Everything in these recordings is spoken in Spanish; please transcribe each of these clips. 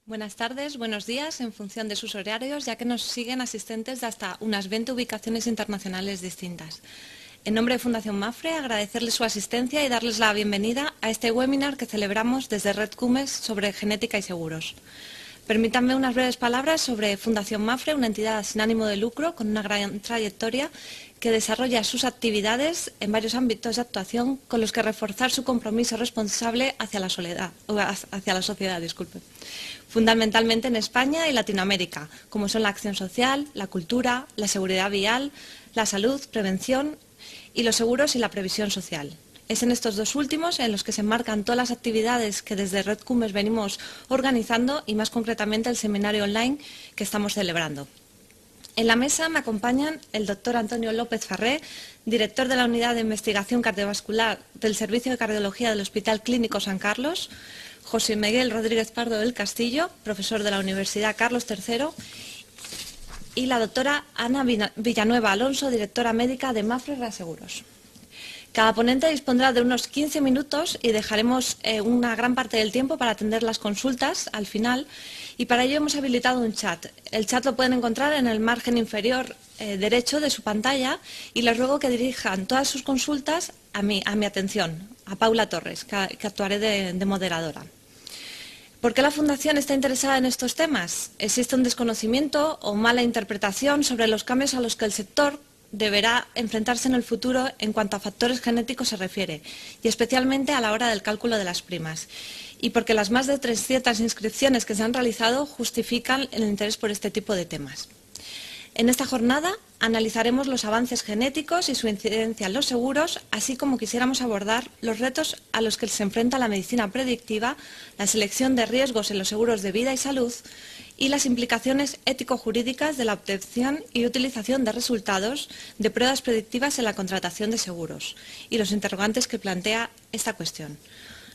Buenas tardes, buenos días, en función de sus horarios, ya que nos siguen asistentes de hasta unas 20 ubicaciones internacionales distintas. En nombre de Fundación Mapfre, agradecerles su asistencia y darles la bienvenida a este webinar que celebramos desde Red Cumes sobre genética y seguros. Permítanme unas breves palabras sobre Fundación Mapfre, una entidad sin ánimo de lucro con una gran trayectoria que desarrolla sus actividades en varios ámbitos de actuación con los que reforzar su compromiso responsable hacia la sociedad. Fundamentalmente en España y Latinoamérica, como son la acción social, la cultura, la seguridad vial, la salud, prevención y los seguros y la previsión social. Es en estos dos últimos en los que se enmarcan todas las actividades que desde Red Cumes venimos organizando y más concretamente el seminario online que estamos celebrando. En la mesa me acompañan el doctor Antonio López Farré, director de la Unidad de Investigación Cardiovascular del Servicio de Cardiología del Hospital Clínico San Carlos, José Miguel Rodríguez Pardo del Castillo, profesor de la Universidad Carlos III, y la doctora Ana Villanueva Alonso, directora médica de Mapfre Reaseguros. Cada ponente dispondrá de unos 15 minutos y dejaremos una gran parte del tiempo para atender las consultas al final, y para ello hemos habilitado un chat. El chat lo pueden encontrar en el margen inferior derecho de su pantalla y les ruego que dirijan todas sus consultas a mi atención, a Paula Torres, que actuaré de moderadora. ¿Por qué la Fundación está interesada en estos temas? ¿Existe un desconocimiento o mala interpretación sobre los cambios a los que el sector deberá enfrentarse en el futuro en cuanto a factores genéticos se refiere, y especialmente a la hora del cálculo de las primas? Y porque las más de 300 inscripciones que se han realizado justifican el interés por este tipo de temas. En esta jornada analizaremos los avances genéticos y su incidencia en los seguros, así como quisiéramos abordar los retos a los que se enfrenta la medicina predictiva, la selección de riesgos en los seguros de vida y salud y las implicaciones ético-jurídicas de la obtención y utilización de resultados de pruebas predictivas en la contratación de seguros y los interrogantes que plantea esta cuestión.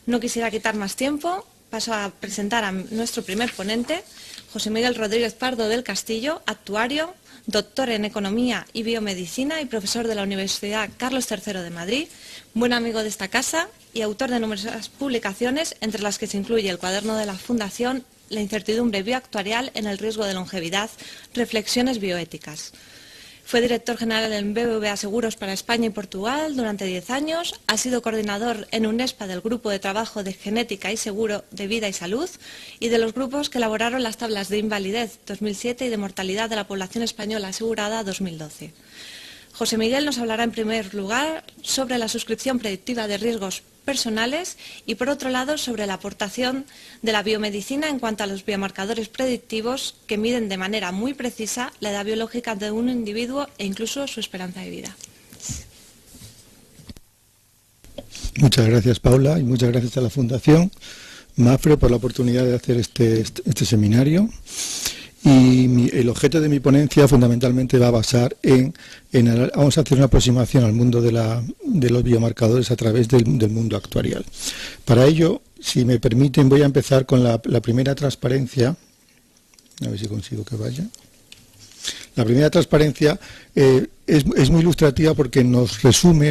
No quisiera quitar más tiempo, paso a presentar a nuestro primer ponente, José Miguel Rodríguez Pardo del Castillo, actuario, doctor en Economía y Biomedicina y profesor de la Universidad Carlos III de Madrid, buen amigo de esta casa y autor de numerosas publicaciones, entre las que se incluye el cuaderno de la Fundación La incertidumbre bioactuarial en el riesgo de longevidad, reflexiones bioéticas. Fue director general del BBVA Seguros para España y Portugal durante 10 años, ha sido coordinador en UNESPA del Grupo de Trabajo de Genética y Seguro de Vida y Salud y de los grupos que elaboraron las tablas de invalidez 2007 y de mortalidad de la población española asegurada 2012. José Miguel nos hablará en primer lugar sobre la suscripción predictiva de riesgos personales y, por otro lado, sobre la aportación de la biomedicina en cuanto a los biomarcadores predictivos que miden de manera muy precisa la edad biológica de un individuo e incluso su esperanza de vida. Muchas gracias, Paula, y muchas gracias a la Fundación Mapfre por la oportunidad de hacer este seminario. Y el objeto de mi ponencia fundamentalmente va a basar vamos a hacer una aproximación al mundo de los biomarcadores a través del mundo actuarial. Para ello, si me permiten, voy a empezar con la primera transparencia. A ver si consigo que vaya. La primera transparencia es muy ilustrativa porque nos resume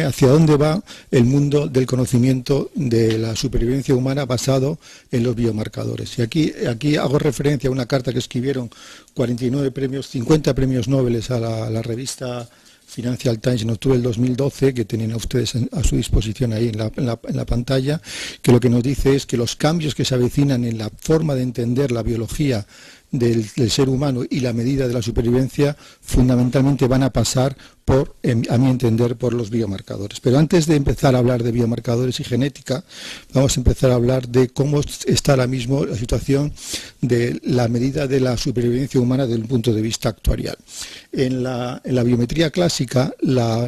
hacia dónde va el mundo del conocimiento de la supervivencia humana basado en los biomarcadores. Y aquí hago referencia a una carta que escribieron 50 premios Nobel a la revista Financial Times en octubre del 2012, que tienen a ustedes a su disposición ahí en la pantalla, que lo que nos dice es que los cambios que se avecinan en la forma de entender la biología del ser humano y la medida de la supervivencia fundamentalmente van a pasar por, a mi entender, por los biomarcadores. Pero antes de empezar a hablar de biomarcadores y genética, vamos a empezar a hablar de cómo está ahora mismo la situación de la medida de la supervivencia humana desde un punto de vista actuarial. En la biometría clásica, la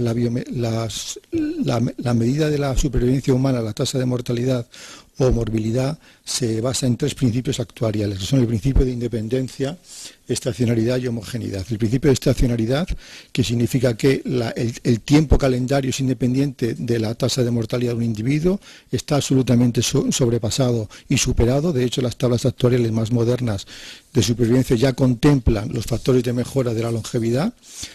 medida de la supervivencia humana, la tasa de mortalidad o morbilidad, se basa en 3 principios actuariales, que son el principio de independencia, estacionalidad y homogeneidad. El principio de estacionalidad, que significa que que el tiempo calendario es independiente de la tasa de mortalidad de un individuo, está absolutamente sobrepasado y superado. De hecho, las tablas actuariales más modernas de supervivencia ya contemplan los factores de mejora de la longevidad,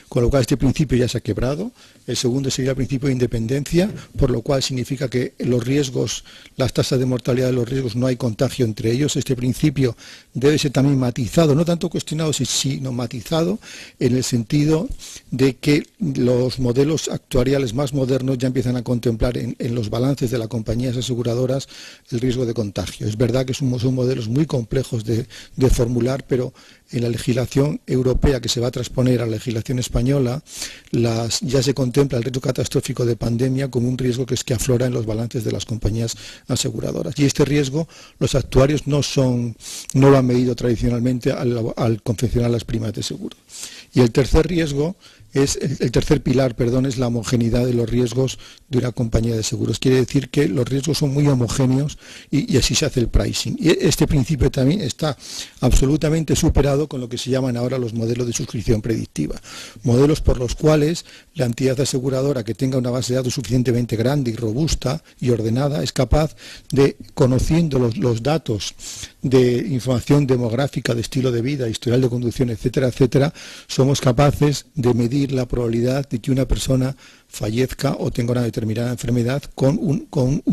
con lo cual este principio ya se ha quebrado. El segundo sería el principio de independencia, por lo cual significa que los riesgos, las tasas de mortalidad de los riesgos, no hay contagio entre ellos. Este principio debe ser también matizado, no tanto cuestionado, sino matizado, en el sentido de que los modelos actuariales más modernos ya empiezan a contemplar en los balances de las compañías aseguradoras el riesgo de contagio. Es verdad que son modelos muy complejos de formular, pero en la legislación europea que se va a transponer a la legislación española, ya se contempla el riesgo catastrófico de pandemia como un riesgo que aflora en los balances de las compañías aseguradoras. Y este riesgo los actuarios no lo han medido tradicionalmente al confeccionar las primas de seguro. Y el tercer riesgo el tercer pilar, es la homogeneidad de los riesgos de una compañía de seguros. Quiere decir que los riesgos son muy homogéneos y así se hace el pricing. Y este principio también está absolutamente superado con lo que se llaman ahora los modelos de suscripción predictiva. Modelos por los cuales la entidad aseguradora que tenga una base de datos suficientemente grande y robusta y ordenada es capaz de, conociendo los datos de información demográfica, de estilo de vida, historial de conducción, etcétera, etcétera, somos capaces de medir la probabilidad de que una persona fallezca o tenga una determinada enfermedad con un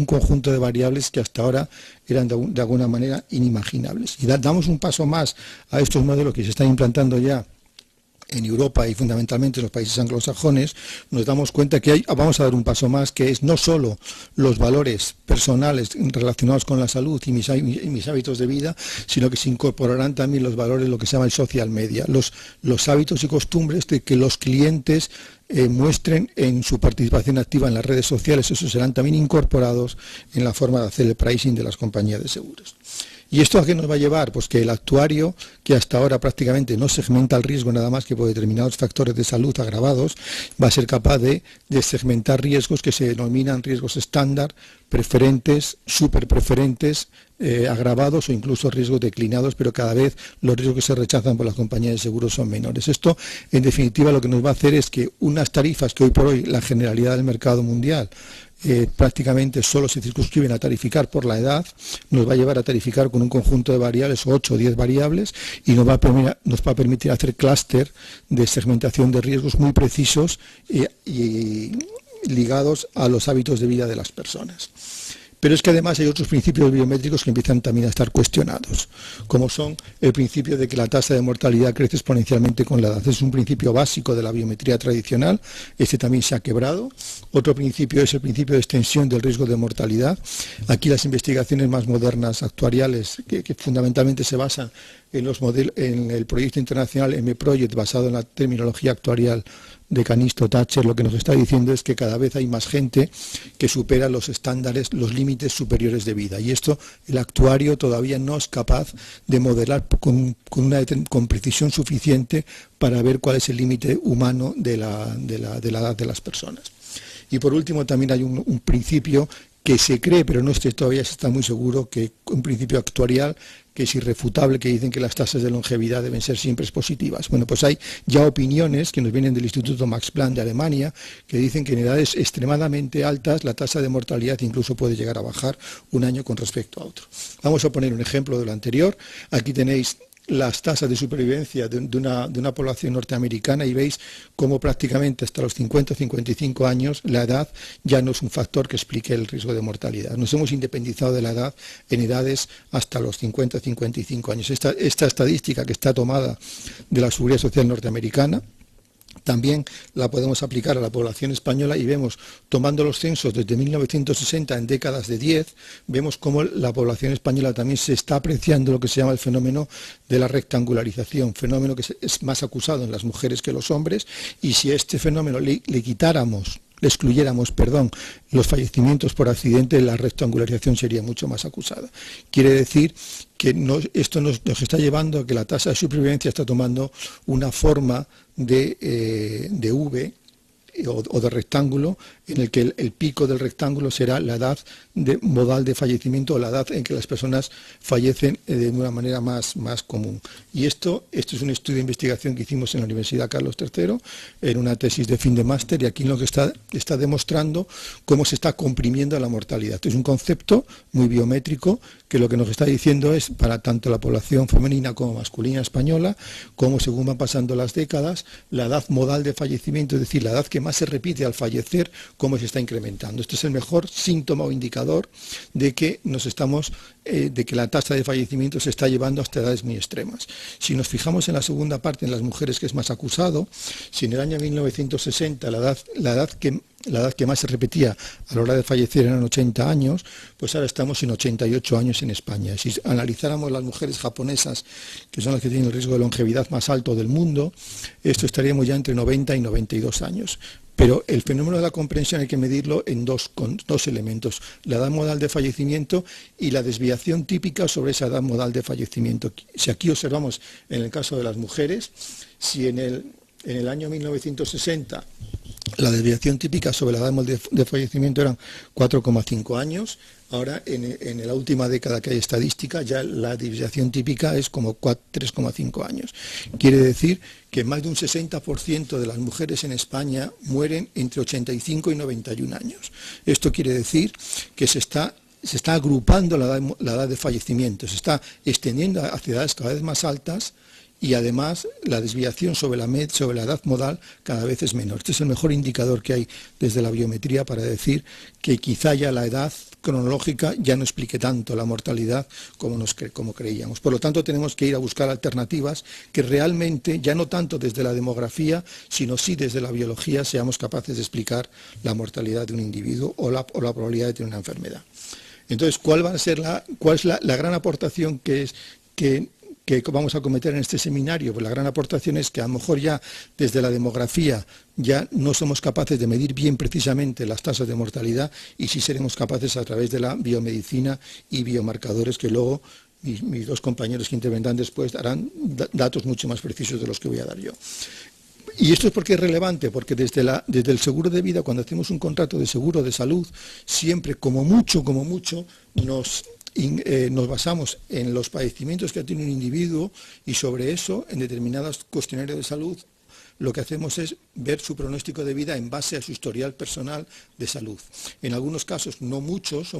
conjunto de variables que hasta ahora eran de alguna manera inimaginables. Y damos un paso más a estos modelos que se están implantando ya en Europa y fundamentalmente en los países anglosajones, nos damos cuenta que vamos a dar un paso más, que es no solo los valores personales relacionados con la salud y mis hábitos de vida, sino que se incorporarán también los valores, lo que se llama el social media, los hábitos y costumbres de que los clientes muestren en su participación activa en las redes sociales. Esos serán también incorporados en la forma de hacer el pricing de las compañías de seguros. ¿Y esto a qué nos va a llevar? Pues que el actuario, que hasta ahora prácticamente no segmenta el riesgo nada más que por determinados factores de salud agravados, va a ser capaz de segmentar riesgos que se denominan riesgos estándar, preferentes, superpreferentes, agravados o incluso riesgos declinados, pero cada vez los riesgos que se rechazan por las compañías de seguros son menores. Esto, en definitiva, lo que nos va a hacer es que unas tarifas que hoy por hoy la generalidad del mercado mundial prácticamente solo se circunscriben a tarificar por la edad, nos va a llevar a tarificar con un conjunto de variables, 8 o 10 variables, y nos va a permitir hacer clúster de segmentación de riesgos muy precisos y ligados a los hábitos de vida de las personas. Pero es que además hay otros principios biométricos que empiezan también a estar cuestionados, como son el principio de que la tasa de mortalidad crece exponencialmente con la edad. Es un principio básico de la biometría tradicional, este también se ha quebrado. Otro principio es el principio de extensión del riesgo de mortalidad. Aquí las investigaciones más modernas actuariales, que fundamentalmente se basan en el proyecto internacional M-Project, basado en la terminología actuarial de Canisto Thatcher, lo que nos está diciendo es que cada vez hay más gente que supera los estándares, los límites superiores de vida. Y esto el actuario todavía no es capaz de modelar con precisión suficiente para ver cuál es el límite humano de la edad de las personas. Y por último también hay un principio que se cree, pero todavía se está muy seguro, que un principio actuarial que es irrefutable, que dicen que las tasas de longevidad deben ser siempre positivas. Bueno, pues hay ya opiniones que nos vienen del Instituto Max Planck de Alemania, que dicen que en edades extremadamente altas la tasa de mortalidad incluso puede llegar a bajar un año con respecto a otro. Vamos a poner un ejemplo de lo anterior. Aquí tenéis las tasas de supervivencia de una población norteamericana y veis cómo prácticamente hasta los 50 o 55 años la edad ya no es un factor que explique el riesgo de mortalidad. Nos hemos independizado de la edad en edades hasta los 50 o 55 años. Esta estadística que está tomada de la Seguridad Social norteamericana también la podemos aplicar a la población española y vemos, tomando los censos desde 1960 en décadas de 10, vemos cómo la población española también se está apreciando lo que se llama el fenómeno de la rectangularización, fenómeno que es más acusado en las mujeres que los hombres, y si a este fenómeno le excluyéramos los fallecimientos por accidente, la rectangularización sería mucho más acusada. Quiere decir que esto nos está llevando a que la tasa de supervivencia está tomando una forma de V o de rectángulo en el que el pico del rectángulo será la edad modal de fallecimiento o la edad en que las personas fallecen de una manera más común. Y esto es un estudio de investigación que hicimos en la Universidad Carlos III, en una tesis de fin de máster, y aquí lo que está demostrando cómo se está comprimiendo la mortalidad. Esto es un concepto muy biométrico que lo que nos está diciendo es, para tanto la población femenina como masculina española, cómo según van pasando las décadas, la edad modal de fallecimiento, es decir, la edad que más se repite al fallecer, cómo se está incrementando. Esto es el mejor síntoma o indicador de que de que la tasa de fallecimiento se está llevando hasta edades muy extremas. Si nos fijamos en la segunda parte, en las mujeres, que es más acusado, si en el año 1960 la edad que más se repetía a la hora de fallecer eran 80 años, pues ahora estamos en 88 años en España. Si analizáramos las mujeres japonesas, que son las que tienen el riesgo de longevidad más alto del mundo, esto estaríamos ya entre 90 y 92 años. Pero el fenómeno de la comprensión hay que medirlo con dos elementos: la edad modal de fallecimiento y la desviación típica sobre esa edad modal de fallecimiento. Si aquí observamos en el caso de las mujeres, si en el año 1960 la desviación típica sobre la edad modal de fallecimiento eran 4,5 años, ahora en la última década que hay estadística ya la desviación típica es como 3,5 años. Quiere decir que más de un 60% de las mujeres en España mueren entre 85 y 91 años. Esto quiere decir que se está agrupando la edad de fallecimiento, se está extendiendo hacia edades cada vez más altas, y además la desviación sobre la edad modal cada vez es menor. Este es el mejor indicador que hay desde la biometría para decir que quizá ya la edad cronológica ya no explique tanto la mortalidad como creíamos. Por lo tanto, tenemos que ir a buscar alternativas que realmente, ya no tanto desde la demografía, sino sí desde la biología, seamos capaces de explicar la mortalidad de un individuo o la probabilidad de tener una enfermedad. Entonces, ¿cuál es la gran aportación que vamos a cometer en este seminario? Pues la gran aportación es que a lo mejor ya desde la demografía ya no somos capaces de medir bien precisamente las tasas de mortalidad, y sí seremos capaces a través de la biomedicina y biomarcadores, que luego mis dos compañeros que intervendrán después darán datos mucho más precisos de los que voy a dar yo. Y esto es porque es relevante, porque desde el seguro de vida, cuando hacemos un contrato de seguro de salud, siempre como mucho nos basamos en los padecimientos que tiene un individuo, y sobre eso, en determinados cuestionarios de salud, lo que hacemos es ver su pronóstico de vida en base a su historial personal de salud. En algunos casos, no muchos,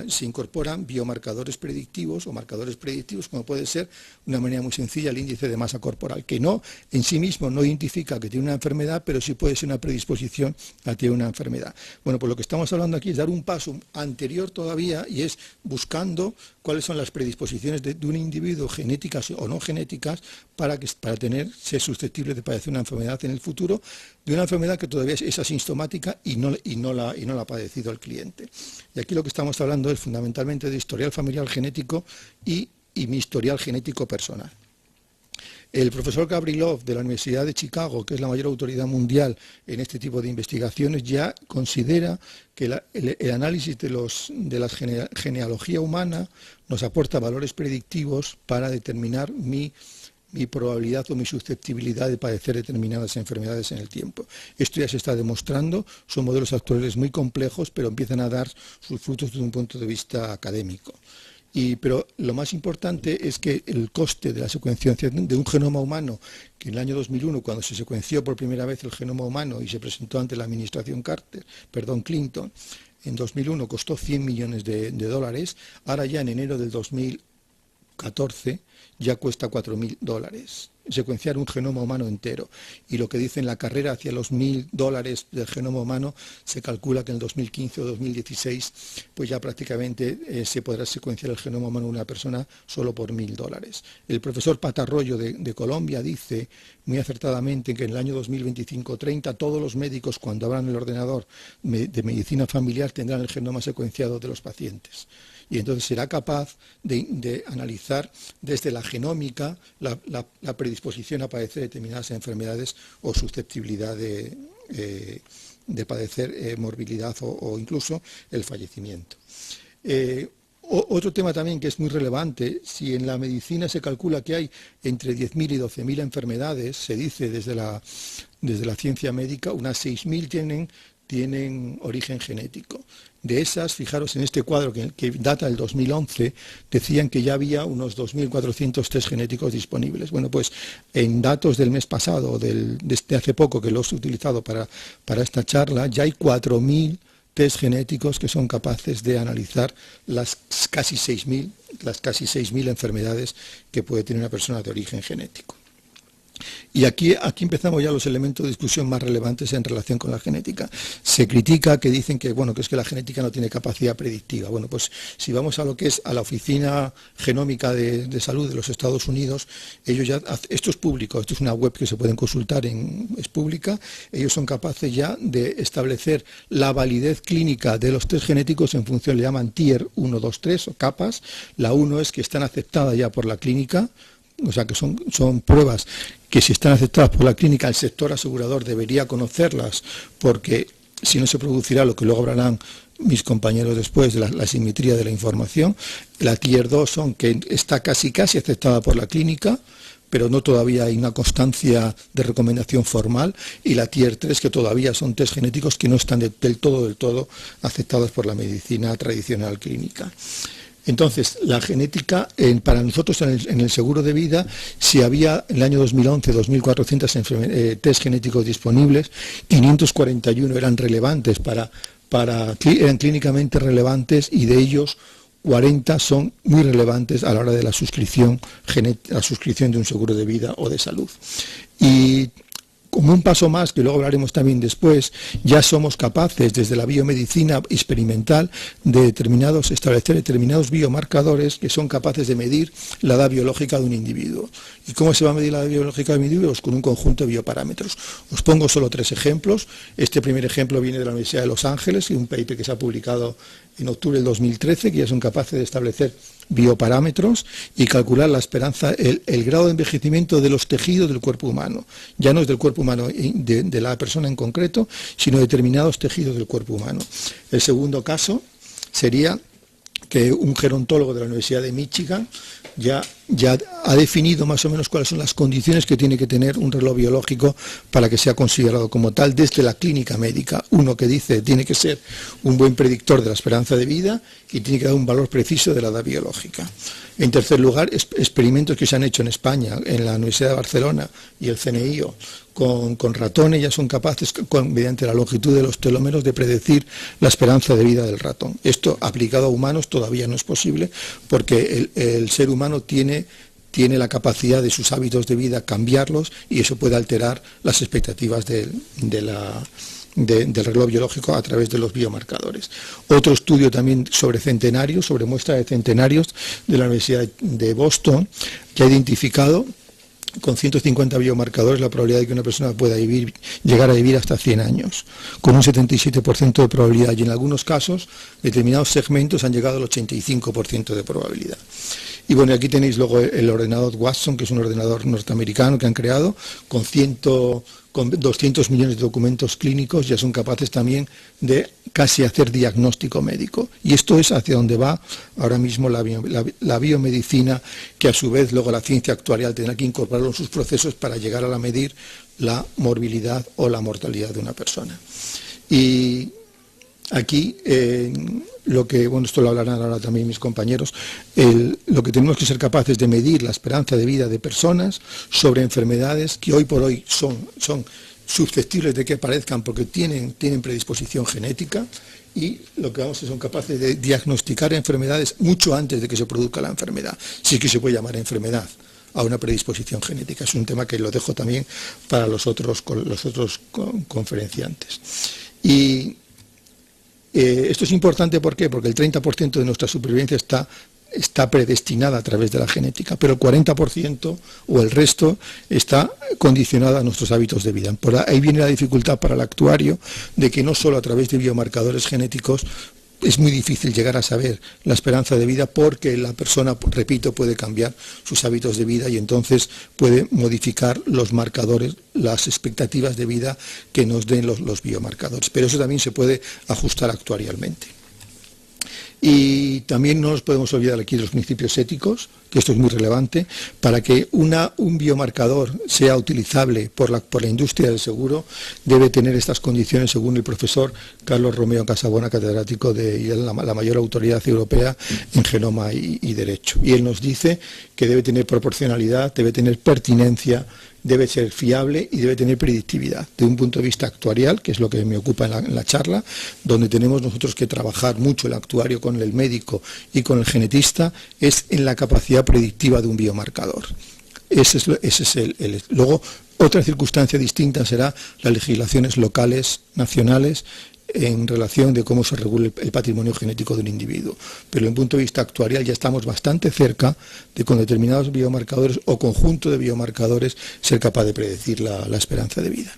se incorporan biomarcadores predictivos o marcadores predictivos, como puede ser, de una manera muy sencilla, el índice de masa corporal, que en sí mismo no identifica que tiene una enfermedad, pero sí puede ser una predisposición a tener una enfermedad. Bueno, pues lo que estamos hablando aquí es dar un paso anterior todavía, y es buscando cuáles son las predisposiciones de un individuo, genéticas o no genéticas, para ser susceptible de padecer una enfermedad en el futuro, de una enfermedad que todavía es asintomática y no la ha padecido el cliente. Y aquí lo que estamos hablando es fundamentalmente de historial familiar genético y mi historial genético personal. El profesor Gavrilov de la Universidad de Chicago, que es la mayor autoridad mundial en este tipo de investigaciones, ya considera que el análisis de la genealogía humana nos aporta valores predictivos para determinar mi probabilidad o mi susceptibilidad de padecer determinadas enfermedades en el tiempo. Esto ya se está demostrando, son modelos actuales muy complejos, pero empiezan a dar sus frutos desde un punto de vista académico. Pero lo más importante es que el coste de la secuenciación de un genoma humano, que en el año 2001, cuando se secuenció por primera vez el genoma humano y se presentó ante la administración Clinton, en 2001 costó 100 millones de dólares, ahora ya en enero del 2014 ya cuesta $4.000 secuenciar un genoma humano entero. Y lo que dice en la carrera hacia los $1.000 del genoma humano, se calcula que en el 2015 o 2016 pues ya prácticamente se podrá secuenciar el genoma humano de una persona solo por $1.000. El profesor Patarroyo de Colombia dice muy acertadamente que en el año 2025-30 todos los médicos, cuando abran el ordenador de medicina familiar, tendrán el genoma secuenciado de los pacientes. Y entonces será capaz de analizar desde la genómica la predisposición a padecer determinadas enfermedades o susceptibilidad de padecer morbilidad o incluso el fallecimiento. Otro tema también que es muy relevante: si en la medicina se calcula que hay entre 10.000 y 12.000 enfermedades, se dice desde la ciencia médica, unas 6.000 tienen origen genético. De esas, fijaros en este cuadro que data del 2011, decían que ya había unos 2.400 test genéticos disponibles. Bueno, pues en datos del mes pasado, desde hace poco que los he utilizado para esta charla, ya hay 4.000 test genéticos que son capaces de analizar las casi 6.000 enfermedades que puede tener una persona de origen genético. Y aquí empezamos ya los elementos de discusión más relevantes en relación con la genética. Se critica que dicen que es que la genética no tiene capacidad predictiva. Bueno, pues si vamos a lo que es a la Oficina Genómica de Salud de los Estados Unidos, ellos ya, esto es público, esto es una web que se pueden consultar, es pública, ellos son capaces ya de establecer la validez clínica de los test genéticos en función, le llaman tier 1, 2, 3 o capas. La 1 es que están aceptadas ya por la clínica, o sea que son pruebas que si están aceptadas por la clínica el sector asegurador debería conocerlas, porque si no se producirá lo que luego hablarán mis compañeros después de la asimetría de la información. La tier 2 son que está casi aceptada por la clínica, pero no todavía hay una constancia de recomendación formal, y la tier 3 que todavía son test genéticos que no están del todo aceptados por la medicina tradicional clínica. Entonces, la genética, para nosotros en el seguro de vida, si había en el año 2011 2.400 test genéticos disponibles, 541 eran relevantes, eran clínicamente relevantes, y de ellos 40 son muy relevantes a la hora de la suscripción de un seguro de vida o de salud. Y como un paso más, que luego hablaremos también después, ya somos capaces desde la biomedicina experimental de establecer determinados biomarcadores que son capaces de medir la edad biológica de un individuo. ¿Y cómo se va a medir la edad biológica de un individuo? Pues con un conjunto de bioparámetros. Os pongo solo 3 ejemplos. Este primer ejemplo viene de la Universidad de Los Ángeles, y un paper que se ha publicado en octubre del 2013, que ya son capaces de establecer bioparámetros y calcular la esperanza, el grado de envejecimiento de los tejidos del cuerpo humano. Ya no es del cuerpo humano de la persona en concreto, sino determinados tejidos del cuerpo humano. El segundo caso sería que un gerontólogo de la Universidad de Michigan ya ha definido más o menos cuáles son las condiciones que tiene que tener un reloj biológico para que sea considerado como tal desde la clínica médica. Uno que dice tiene que ser un buen predictor de la esperanza de vida y tiene que dar un valor preciso de la edad biológica. En tercer lugar, experimentos que se han hecho en España, en la Universidad de Barcelona y el CNIO, con ratones, ya son capaces, mediante la longitud de los telómeros, de predecir la esperanza de vida del ratón. Esto aplicado a humanos todavía no es posible, porque el ser humano tiene la capacidad de sus hábitos de vida cambiarlos, y eso puede alterar las expectativas del reloj biológico a través de los biomarcadores. Otro estudio también sobre centenarios, sobre muestra de centenarios de la Universidad de Boston, que ha identificado con 150 biomarcadores la probabilidad de que una persona pueda llegar a vivir hasta 100 años, con un 77% de probabilidad, y en algunos casos determinados segmentos han llegado al 85% de probabilidad. Y bueno, aquí tenéis luego el ordenador Watson, que es un ordenador norteamericano que han creado, con 200 millones de documentos clínicos, ya son capaces también de casi hacer diagnóstico médico. Y esto es hacia donde va ahora mismo la biomedicina, que a su vez luego la ciencia actuarial tendrá que incorporarlo en sus procesos para llegar a medir la morbilidad o la mortalidad de una persona. Y aquí, esto lo hablarán ahora también mis compañeros, lo que tenemos que ser capaces de medir la esperanza de vida de personas sobre enfermedades que hoy por hoy son susceptibles de que aparezcan porque tienen predisposición genética, y lo que vamos a son capaces de diagnosticar enfermedades mucho antes de que se produzca la enfermedad, si es que se puede llamar enfermedad a una predisposición genética. Es un tema que lo dejo también para los otros conferenciantes. Y esto es importante, ¿por qué? Porque el 30% de nuestra supervivencia está predestinada a través de la genética, pero el 40% o el resto está condicionada a nuestros hábitos de vida. Por ahí viene la dificultad para el actuario de que no solo a través de biomarcadores genéticos es muy difícil llegar a saber la esperanza de vida, porque la persona, repito, puede cambiar sus hábitos de vida y entonces puede modificar los marcadores, las expectativas de vida que nos den los biomarcadores. Pero eso también se puede ajustar actuarialmente. Y también no nos podemos olvidar aquí de los principios éticos, que esto es muy relevante. Para que un biomarcador sea utilizable por la industria del seguro, debe tener estas condiciones, según el profesor Carlos Romeo Casabona, catedrático de la mayor autoridad europea en genoma y derecho. Y él nos dice que debe tener proporcionalidad, debe tener pertinencia, debe ser fiable y debe tener predictividad. De un punto de vista actuarial, que es lo que me ocupa en la charla, donde tenemos nosotros que trabajar mucho el actuario con el médico y con el genetista, es en la capacidad predictiva de un biomarcador. Luego, otra circunstancia distinta será las legislaciones locales, nacionales, en relación de cómo se regula el patrimonio genético de un individuo. Pero en punto de vista actuarial ya estamos bastante cerca de, con determinados biomarcadores o conjunto de biomarcadores, ser capaz de predecir la esperanza de vida.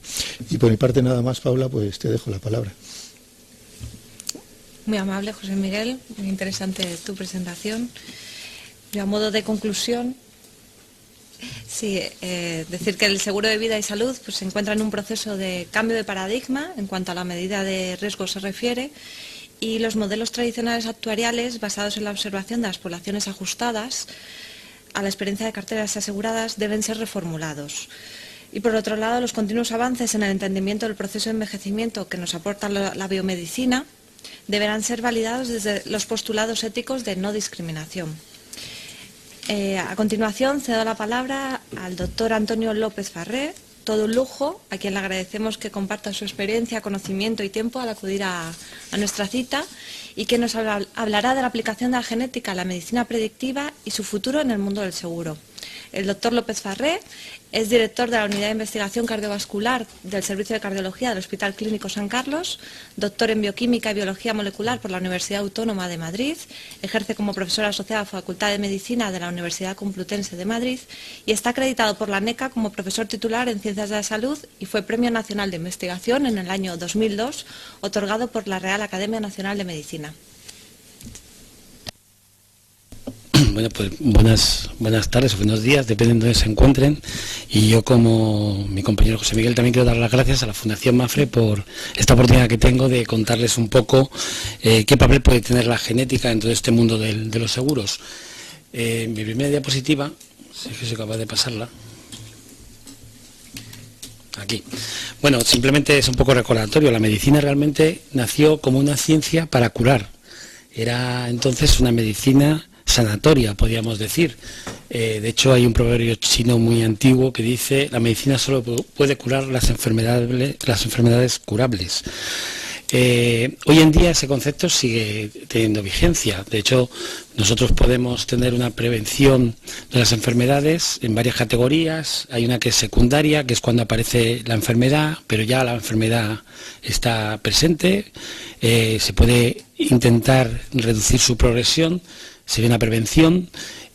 Y por mi parte nada más, Paula, pues te dejo la palabra. Muy amable, José Miguel, muy interesante tu presentación. Yo, a modo de conclusión, sí, decir que el seguro de vida y salud pues, se encuentra en un proceso de cambio de paradigma en cuanto a la medida de riesgo se refiere, y los modelos tradicionales actuariales basados en la observación de las poblaciones ajustadas a la experiencia de carteras aseguradas deben ser reformulados. Y por otro lado, los continuos avances en el entendimiento del proceso de envejecimiento que nos aporta la biomedicina deberán ser validados desde los postulados éticos de no discriminación. A continuación cedo la palabra al doctor Antonio López Farré, todo un lujo, a quien le agradecemos que comparta su experiencia, conocimiento y tiempo al acudir a nuestra cita, y que nos hablará de la aplicación de la genética a la medicina predictiva y su futuro en el mundo del seguro. El doctor López Farré es director de la Unidad de Investigación Cardiovascular del Servicio de Cardiología del Hospital Clínico San Carlos, doctor en Bioquímica y Biología Molecular por la Universidad Autónoma de Madrid, ejerce como profesor asociado a la Facultad de Medicina de la Universidad Complutense de Madrid y está acreditado por la NECA como profesor titular en Ciencias de la Salud y fue Premio Nacional de Investigación en el año 2002, otorgado por la Real Academia Nacional de Medicina. Bueno, pues buenas tardes o buenos días, depende de dónde se encuentren. Y yo, como mi compañero José Miguel, también quiero dar las gracias a la Fundación Mafre por esta oportunidad que tengo de contarles un poco qué papel puede tener la genética en todo este mundo de los seguros. Mi primera diapositiva, si es que soy capaz de pasarla. Aquí. Bueno, simplemente es un poco recordatorio. La medicina realmente nació como una ciencia para curar. Era entonces una medicina sanatoria, podríamos decir. De hecho, hay un proverbio chino muy antiguo que dice: la medicina solo puede curar las enfermedades curables. Hoy en día ese concepto sigue teniendo vigencia. De hecho, nosotros podemos tener una prevención de las enfermedades en varias categorías. Hay una que es secundaria, que es cuando aparece la enfermedad, pero ya la enfermedad está presente. Se puede intentar reducir su progresión, sería una prevención.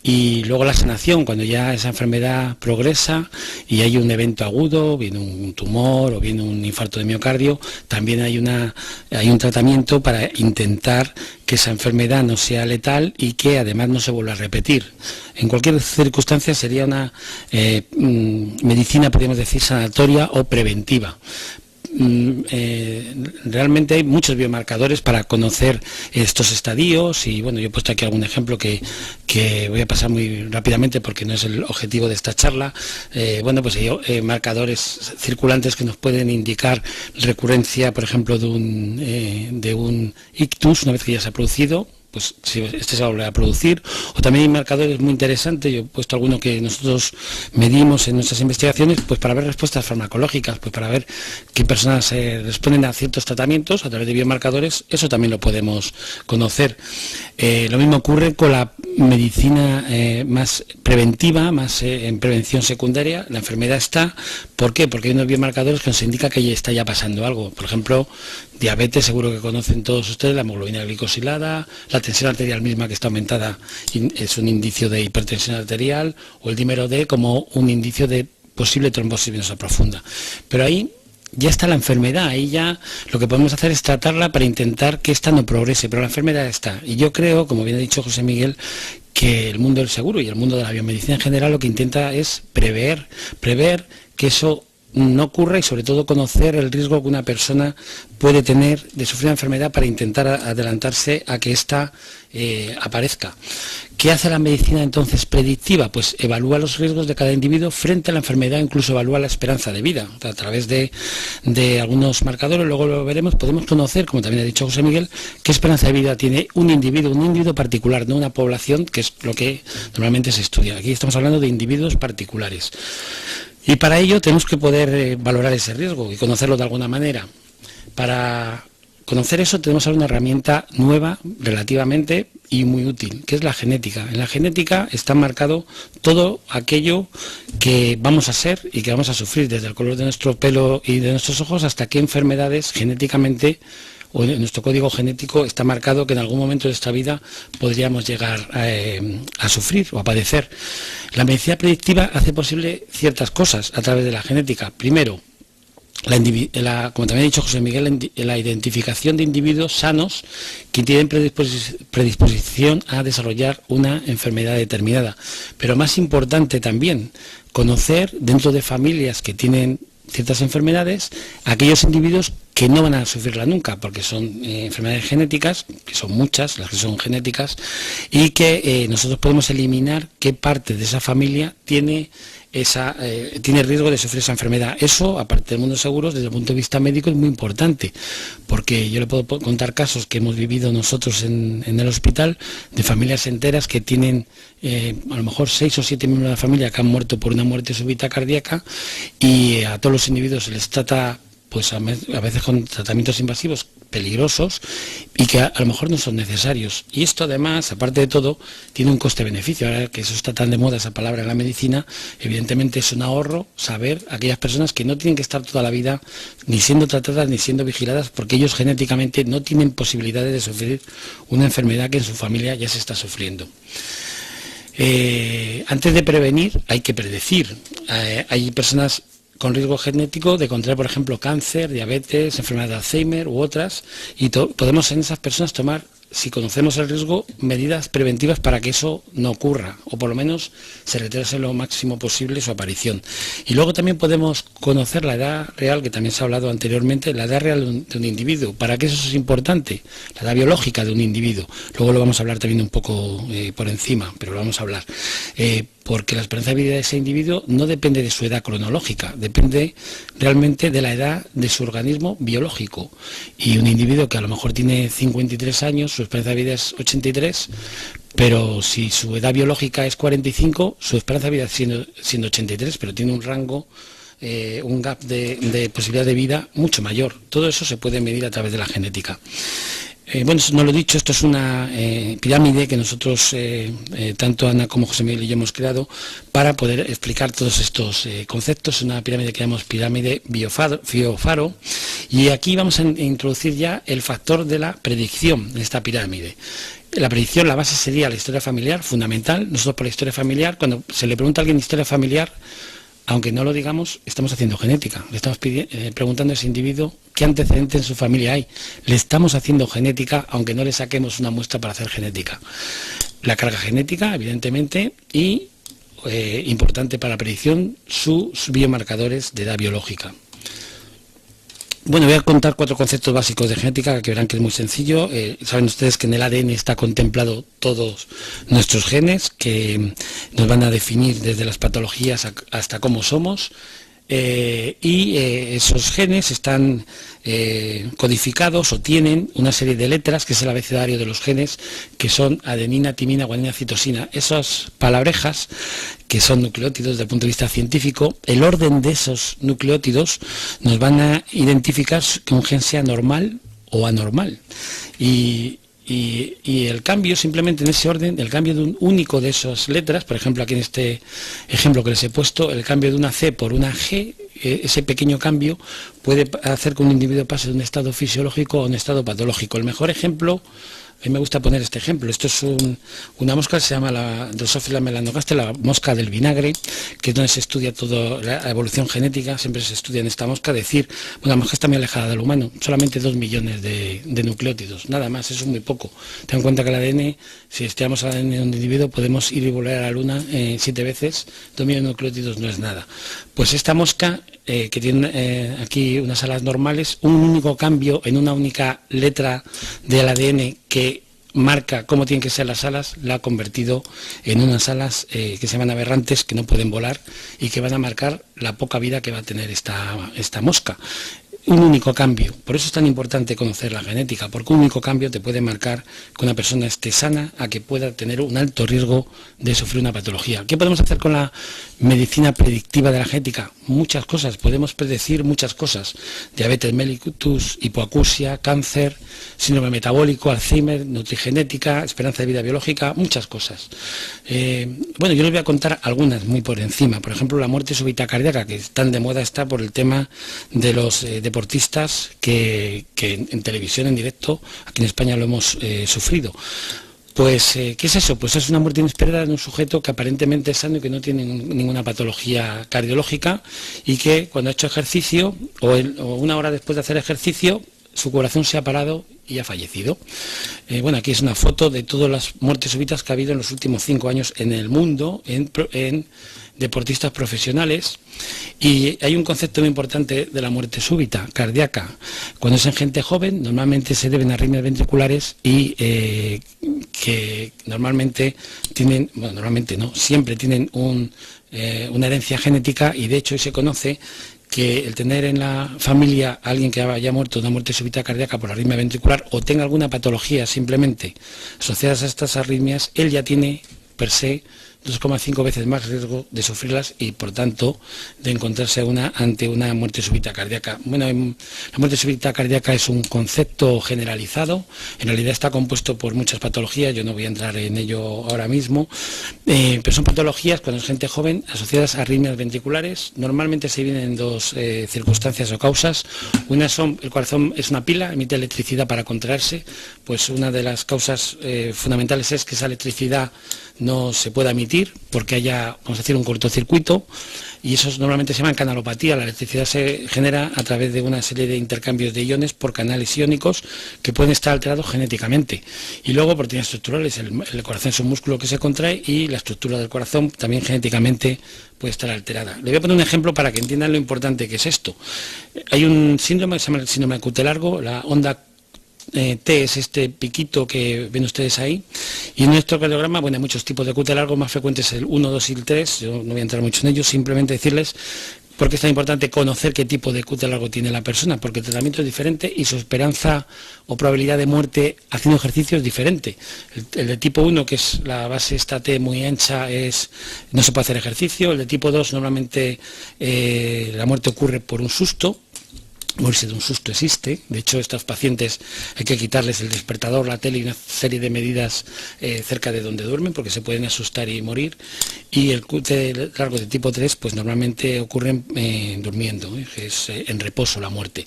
Y luego la sanación, cuando ya esa enfermedad progresa y hay un evento agudo, viene un tumor o viene un infarto de miocardio, también hay un tratamiento para intentar que esa enfermedad no sea letal y que además no se vuelva a repetir. En cualquier circunstancia sería una medicina, podríamos decir, sanatoria o preventiva. Realmente hay muchos biomarcadores para conocer estos estadios y bueno, yo he puesto aquí algún ejemplo que voy a pasar muy rápidamente porque no es el objetivo de esta charla. Bueno, pues hay marcadores circulantes que nos pueden indicar recurrencia, por ejemplo, de un ictus una vez que ya se ha producido. Pues si este se va a volver a producir, o también hay marcadores muy interesantes. Yo he puesto alguno que nosotros medimos en nuestras investigaciones, pues para ver respuestas farmacológicas, pues para ver qué personas responden a ciertos tratamientos a través de biomarcadores. Eso también lo podemos conocer. Lo mismo ocurre con la medicina más preventiva, más en prevención secundaria. La enfermedad está, ¿por qué? Porque hay unos biomarcadores que nos indican que ya está pasando algo. Por ejemplo, diabetes, seguro que conocen todos ustedes, la hemoglobina glicosilada, la tensión arterial misma que está aumentada es un indicio de hipertensión arterial, o el dímero D como un indicio de posible trombosis venosa profunda. Pero ahí ya está la enfermedad, ahí ya lo que podemos hacer es tratarla para intentar que esta no progrese, pero la enfermedad está. Y yo creo, como bien ha dicho José Miguel, que el mundo del seguro y el mundo de la biomedicina en general lo que intenta es prever que eso no ocurra y sobre todo conocer el riesgo que una persona puede tener de sufrir una enfermedad para intentar adelantarse a que ésta aparezca. ¿Qué hace la medicina entonces predictiva? Pues evalúa los riesgos de cada individuo frente a la enfermedad, incluso evalúa la esperanza de vida. A través de algunos marcadores, luego lo veremos, podemos conocer, como también ha dicho José Miguel, qué esperanza de vida tiene un individuo particular, no una población, que es lo que normalmente se estudia. Aquí estamos hablando de individuos particulares. Y para ello tenemos que poder valorar ese riesgo y conocerlo de alguna manera. Para conocer eso tenemos ahora una herramienta nueva relativamente y muy útil, que es la genética. En la genética está marcado todo aquello que vamos a ser y que vamos a sufrir, desde el color de nuestro pelo y de nuestros ojos hasta qué enfermedades genéticamente o en nuestro código genético está marcado que en algún momento de esta vida podríamos llegar a sufrir o a padecer. La medicina predictiva hace posible ciertas cosas a través de la genética. Primero, como también ha dicho José Miguel, la identificación de individuos sanos que tienen predisposición a desarrollar una enfermedad determinada. Pero más importante también, conocer dentro de familias que tienen ciertas enfermedades, aquellos individuos que no van a sufrirla nunca, porque son enfermedades genéticas, que son muchas las que son genéticas, y que nosotros podemos eliminar qué parte de esa familia tiene riesgo de sufrir esa enfermedad. Eso, aparte del mundo seguros, desde el punto de vista médico es muy importante, porque yo le puedo contar casos que hemos vivido nosotros en el hospital, de familias enteras que tienen a lo mejor 6 o 7 miembros de la familia que han muerto por una muerte súbita cardíaca, y a todos los individuos se les trata pues a veces con tratamientos invasivos peligrosos y que a lo mejor no son necesarios. Y esto además, aparte de todo, tiene un coste-beneficio. Ahora que eso está tan de moda, esa palabra en la medicina, evidentemente es un ahorro saber aquellas personas que no tienen que estar toda la vida ni siendo tratadas ni siendo vigiladas, porque ellos genéticamente no tienen posibilidades de sufrir una enfermedad que en su familia ya se está sufriendo. Antes de prevenir hay que predecir. Hay personas con riesgo genético de contraer, por ejemplo, cáncer, diabetes, enfermedad de Alzheimer u otras, y podemos en esas personas tomar, si conocemos el riesgo, medidas preventivas para que eso no ocurra, o por lo menos se retrase lo máximo posible su aparición. Y luego también podemos conocer la edad real, que también se ha hablado anteriormente, la edad real de un individuo. ¿Para qué eso es importante? La edad biológica de un individuo. Luego lo vamos a hablar también un poco por encima, pero lo vamos a hablar. Porque la esperanza de vida de ese individuo no depende de su edad cronológica, depende realmente de la edad de su organismo biológico. Y un individuo que a lo mejor tiene 53 años, su esperanza de vida es 83, pero si su edad biológica es 45, su esperanza de vida siendo 83, pero tiene un rango, un gap de posibilidad de vida mucho mayor. Todo eso se puede medir a través de la genética. Bueno, no lo he dicho, esto es una pirámide que nosotros, tanto Ana como José Miguel y yo hemos creado para poder explicar todos estos conceptos. Una pirámide que llamamos pirámide Biofaro, y aquí vamos a introducir ya el factor de la predicción en esta pirámide. La predicción, la base sería la historia familiar, fundamental. Nosotros por la historia familiar, cuando se le pregunta a alguien historia familiar, aunque no lo digamos, estamos haciendo genética. Le estamos preguntando a ese individuo qué antecedentes en su familia hay. Le estamos haciendo genética, aunque no le saquemos una muestra para hacer genética. La carga genética, evidentemente, y importante para la predicción, sus biomarcadores de edad biológica. Bueno, voy a contar 4 conceptos básicos de genética que verán que es muy sencillo. Saben ustedes que en el ADN está contemplado todos nuestros genes, que nos van a definir desde las patologías hasta cómo somos. Esos genes están codificados o tienen una serie de letras, que es el abecedario de los genes, que son adenina, timina, guanina, citosina. Esas palabrejas, que son nucleótidos desde el punto de vista científico, el orden de esos nucleótidos nos van a identificar que un gen sea normal o anormal. Y el cambio, simplemente en ese orden, el cambio de un único de esas letras, por ejemplo aquí en este ejemplo que les he puesto, el cambio de una C por una G, ese pequeño cambio puede hacer que un individuo pase de un estado fisiológico a un estado patológico. El mejor ejemplo mí me gusta poner este ejemplo. Esto es una mosca que se llama la Drosophila melanogaster, la mosca del vinagre, que es donde se estudia toda la evolución genética, siempre se estudia en esta mosca. Decir, bueno, la mosca está muy alejada del humano, solamente 2 millones de nucleótidos, nada más, eso es muy poco. Ten en cuenta que el ADN, si estudiamos el ADN de un individuo, podemos ir y volver a la Luna 7 veces, 2 millones de nucleótidos no es nada. Pues esta mosca, que tiene aquí unas alas normales, un único cambio en una única letra del ADN que marca cómo tienen que ser las alas, la ha convertido en unas alas que se llaman aberrantes, que no pueden volar y que van a marcar la poca vida que va a tener esta mosca. Un único cambio, por eso es tan importante conocer la genética, porque un único cambio te puede marcar que una persona esté sana a que pueda tener un alto riesgo de sufrir una patología. ¿Qué podemos hacer con la medicina predictiva de la genética? Muchas cosas, podemos predecir muchas cosas: diabetes mellitus, hipoacusia, cáncer, síndrome metabólico, Alzheimer, nutrigenética, esperanza de vida biológica, muchas cosas. Bueno, yo les voy a contar algunas muy por encima. Por ejemplo, la muerte súbita cardíaca, que tan de moda está por el tema de los deportistas que en televisión, en directo, aquí en España lo hemos sufrido. Pues, ¿qué es eso? Pues es una muerte inesperada de un sujeto que aparentemente es sano y que no tiene ninguna patología cardiológica, y que cuando ha hecho ejercicio o una hora después de hacer ejercicio, su corazón se ha parado y ha fallecido. Bueno, aquí es una foto de todas las muertes súbitas que ha habido en los últimos 5 años en el mundo, en deportistas profesionales. Y hay un concepto muy importante de la muerte súbita cardíaca. Cuando es en gente joven, normalmente se deben a arritmias ventriculares y que normalmente tienen, bueno, normalmente no, siempre tienen una herencia genética, y de hecho hoy se conoce que el tener en la familia a alguien que haya muerto de una muerte súbita cardíaca por arritmia ventricular o tenga alguna patología simplemente asociadas a estas arritmias, él ya tiene per se 2,5 veces más riesgo de sufrirlas y, por tanto, de encontrarse ante una muerte súbita cardíaca. Bueno, la muerte súbita cardíaca es un concepto generalizado, en realidad está compuesto por muchas patologías, yo no voy a entrar en ello ahora mismo, pero son patologías, cuando es gente joven, asociadas a arritmias ventriculares. Normalmente se vienen en 2 circunstancias o causas. Una son, el corazón es una pila, emite electricidad para contraerse, pues una de las causas fundamentales es que esa electricidad no se pueda emitir porque haya, vamos a decir, un cortocircuito, y eso normalmente se llama canalopatía. La electricidad se genera a través de una serie de intercambios de iones por canales iónicos que pueden estar alterados genéticamente. Y luego, por temas estructurales, el corazón es un músculo que se contrae y la estructura del corazón también genéticamente puede estar alterada. Le voy a poner un ejemplo para que entiendan lo importante que es esto. Hay un síndrome que se llama el síndrome de cutelargo, la onda T es este piquito que ven ustedes ahí, y en nuestro cardiograma, bueno, hay muchos tipos de cutelargo, más frecuentes el 1, 2 y el 3, yo no voy a entrar mucho en ellos, simplemente decirles por qué es tan importante conocer qué tipo de cutelargo tiene la persona, porque el tratamiento es diferente y su esperanza o probabilidad de muerte haciendo ejercicio es diferente. El de tipo 1, que es la base esta T muy ancha, no se puede hacer ejercicio. El de tipo 2, normalmente la muerte ocurre por un susto. Morirse de un susto existe. De hecho, a estos pacientes hay que quitarles el despertador, la tele y una serie de medidas cerca de donde duermen, porque se pueden asustar y morir. Y el cutelargo de tipo 3, pues normalmente ocurren durmiendo, es en reposo la muerte.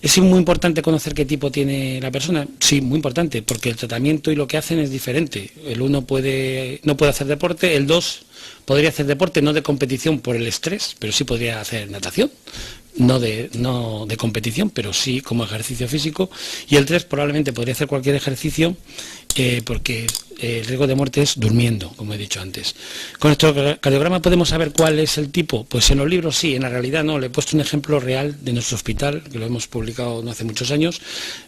¿Es muy importante conocer qué tipo tiene la persona? Sí, muy importante, porque el tratamiento y lo que hacen es diferente. El 1 no puede hacer deporte, el 2 podría hacer deporte, no de competición por el estrés, pero sí podría hacer natación. No de competición, pero sí como ejercicio físico, y el 3 probablemente podría hacer cualquier ejercicio porque el riesgo de muerte es durmiendo, como he dicho antes. Con nuestro cardiograma podemos saber cuál es el tipo. Pues en los libros sí, en la realidad no. Le he puesto un ejemplo real de nuestro hospital, que lo hemos publicado no hace muchos años.